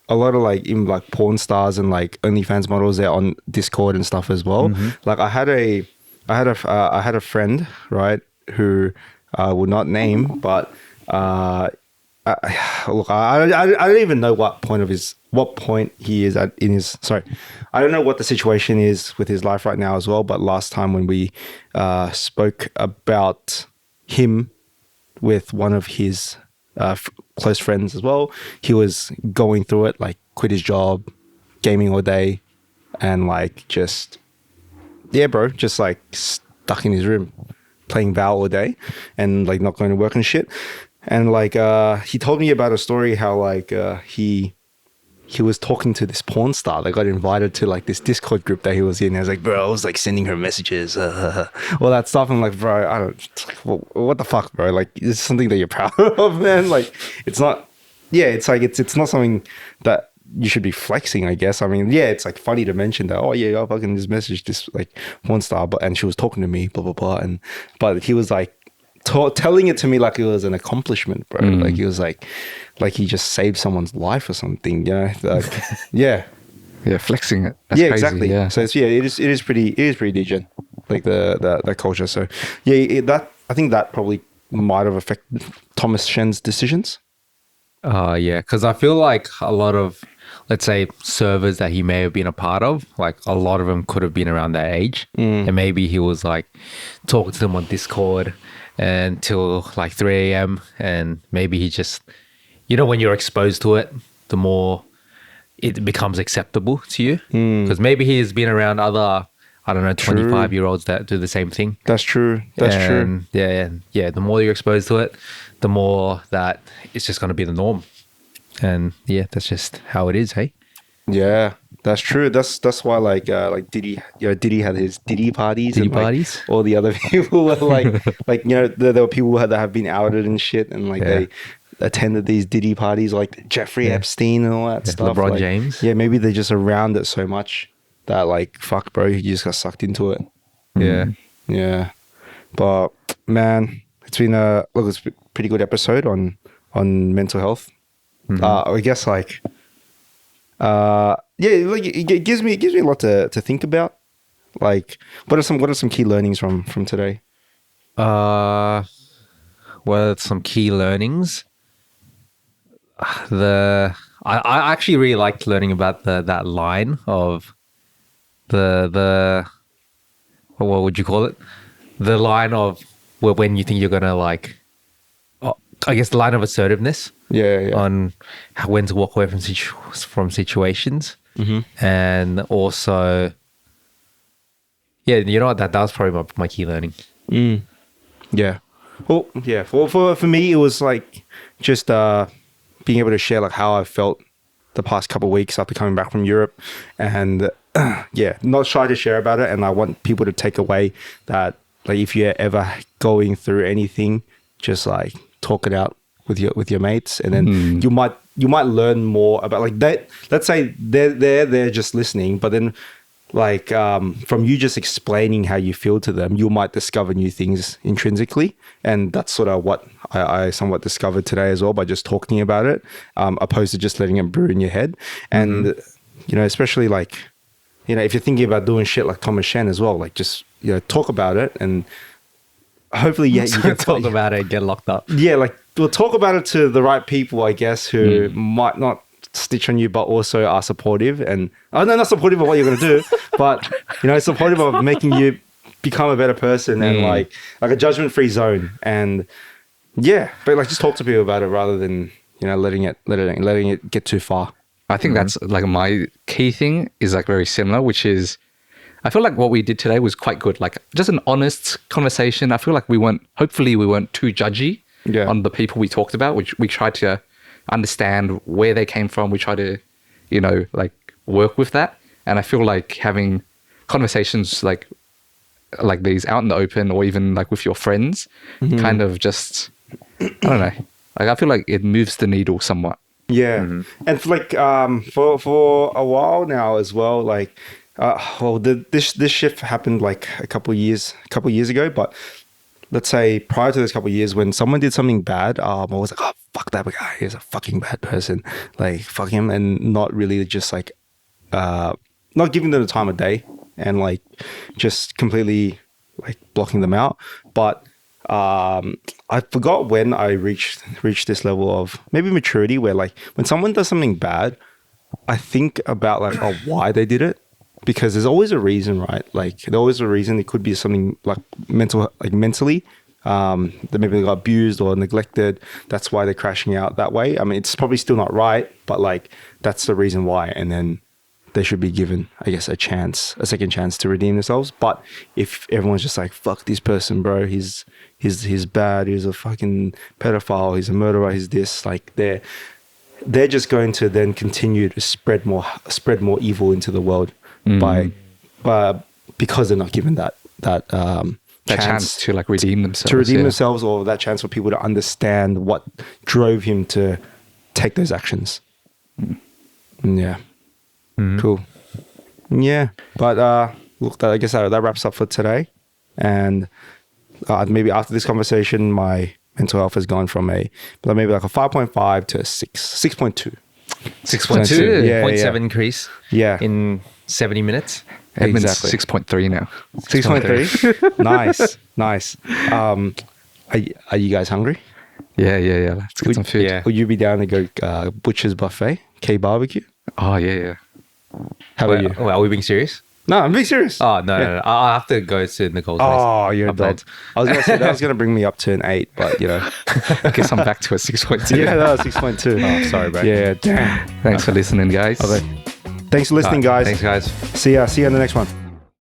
S1: a lot of like in like porn stars and like OnlyFans models, they're on Discord and stuff as well. Like I had a friend, right? who will not name, but look, I don't even know what point he is at in his. Sorry, I don't know what the situation is with his life right now as well. But last time when we spoke about him with one of his close friends as well, he was going through it, like quit his job, gaming all day, and like just just like stuck in his room playing Val all day and like not going to work and shit. And like he told me about a story how like he was talking to this porn star that got invited to like this Discord group that he was in. I was like, bro, I was like sending her messages, all that stuff. I'm like, bro, I don't, what the fuck, bro? Like, it's something that you're proud of, man. Like, it's not, it's like it's not something that you should be flexing, I guess. I mean, it's like funny to mention that. Oh yeah, I fucking just messaged this like porn star, and she was talking to me, blah blah blah, but he was like telling it to me like it was an accomplishment, bro. Like he was like he just saved someone's life or something, you know? Like, yeah,
S3: flexing it. That's crazy.
S1: Exactly. Yeah. So it's it is pretty degen, like the culture. So that I think that probably might have affected Thomas Shen's decisions.
S2: Yeah, because I feel like a lot of, let's say, servers that he may have been a part of, like a lot of them could have been around that age, and maybe he was like talking to them on Discord until like 3 a.m. and maybe he just, when you're exposed to it, the more it becomes acceptable to you, because maybe he has been around other, I don't know, 25-year-olds that do the same thing.
S1: That's true. True.
S2: Yeah. The more you're exposed to it, the more that it's just going to be the norm. And that's just how it is, hey?
S1: Yeah, that's true. That's why like Diddy, Diddy had his Diddy parties.
S2: Parties.
S1: All the other people were like, there were people that have been outed and shit, and like they attended these Diddy parties, like Jeffrey Epstein and all that stuff.
S2: LeBron
S1: like,
S2: James.
S1: Yeah, maybe they're just around it so much that like, fuck, bro, you just got sucked into it. Yeah. But man, it's been it's a pretty good episode on mental health. I guess like it gives me a lot to think about. Like, what are some key learnings from today?
S2: Well, some key learnings. I actually really liked learning about that line of the what would you call it? The line of when you think you're gonna like, I guess the line of assertiveness. On when to walk away from situations, and also, you know what, that was probably my key learning.
S1: Yeah, well, yeah. For me, it was like just being able to share like how I felt the past couple of weeks after coming back from Europe, and not shy to share about it. And I want people to take away that, like, if you're ever going through anything, just like talk it out with your mates, and then you might learn more about, like, that. Let's say they're just listening, but then like from you just explaining how you feel to them, you might discover new things intrinsically, and that's sort of what I somewhat discovered today as well by just talking about it, opposed to just letting it brew in your head. And especially like, if you're thinking about doing shit like Thomas Shen as well, like, just talk about it, and hopefully you can
S2: talk about it and get locked up.
S1: Like, we'll talk about it to the right people, I guess, who might not stitch on you, but also are supportive. And not supportive of what you're going to do, but supportive of making you become a better person, and like a judgment-free zone. And but like, just talk to people about it rather than letting it get too far.
S3: I think that's like my key thing is like very similar, which is, I feel like what we did today was quite good. Like, just an honest conversation. I feel like hopefully we weren't too judgy on the people we talked about, which we tried to understand where they came from. We try to, like, work with that. And I feel like having conversations like these out in the open, or even like with your friends, kind of just, I don't know. Like, I feel like it moves the needle somewhat.
S1: Yeah. And for like, for a while now as well, like, this shift happened like a couple of years ago, but let's say prior to those couple of years, when someone did something bad, I was like, oh, fuck that guy, he's a fucking bad person, like, fuck him, and not really just like, not giving them the time of day, and like just completely like blocking them out. But I forgot when I reached this level of maybe maturity where like when someone does something bad, I think about like, oh, why they did it. Because there's always a reason, right? Like there's always a reason. It could be something like mentally, that maybe they got abused or neglected. That's why they're crashing out that way. I mean, it's probably still not right, but like that's the reason why. And then they should be given, I guess, a second chance to redeem themselves. But if everyone's just like, fuck this person, bro, he's bad, he's a fucking pedophile, he's a murderer, he's this, like they're just going to then continue to spread more evil into the world because they're not given that
S3: chance to like redeem themselves.
S1: To redeem themselves, or that chance for people to understand what drove him to take those actions. Yeah. Cool. Yeah. But look, I guess that wraps up for today. And maybe after this conversation, my mental health has gone from maybe like a 5.5 to a 6.2.
S2: 6.2,
S1: Yeah,
S2: 0.7 increase.
S1: Yeah.
S2: In 70 minutes.
S3: Edmund's
S1: Exactly.
S3: 6.3 now.
S1: 6.3. Nice. Are you guys hungry?
S3: Yeah. Let's get some food.
S2: Yeah.
S1: Would you be down to go Butcher's Buffet, K Barbecue?
S3: Oh, yeah.
S1: How about you?
S2: Well, are we being serious?
S1: No, I'm being serious.
S2: Oh, no. I'll have to go to Nicole's place.
S1: Oh, you're a
S2: Upgrade.
S1: dog. I was gonna say that was gonna bring me up to an 8, but you know.
S3: Guess I'm back to a 6.2.
S1: Yeah, that was 6.2.
S2: Oh, sorry, bro.
S1: Yeah, damn.
S3: Thanks for listening, guys.
S1: Okay. Thanks for listening, guys.
S2: Thanks, guys.
S1: See ya in the next one.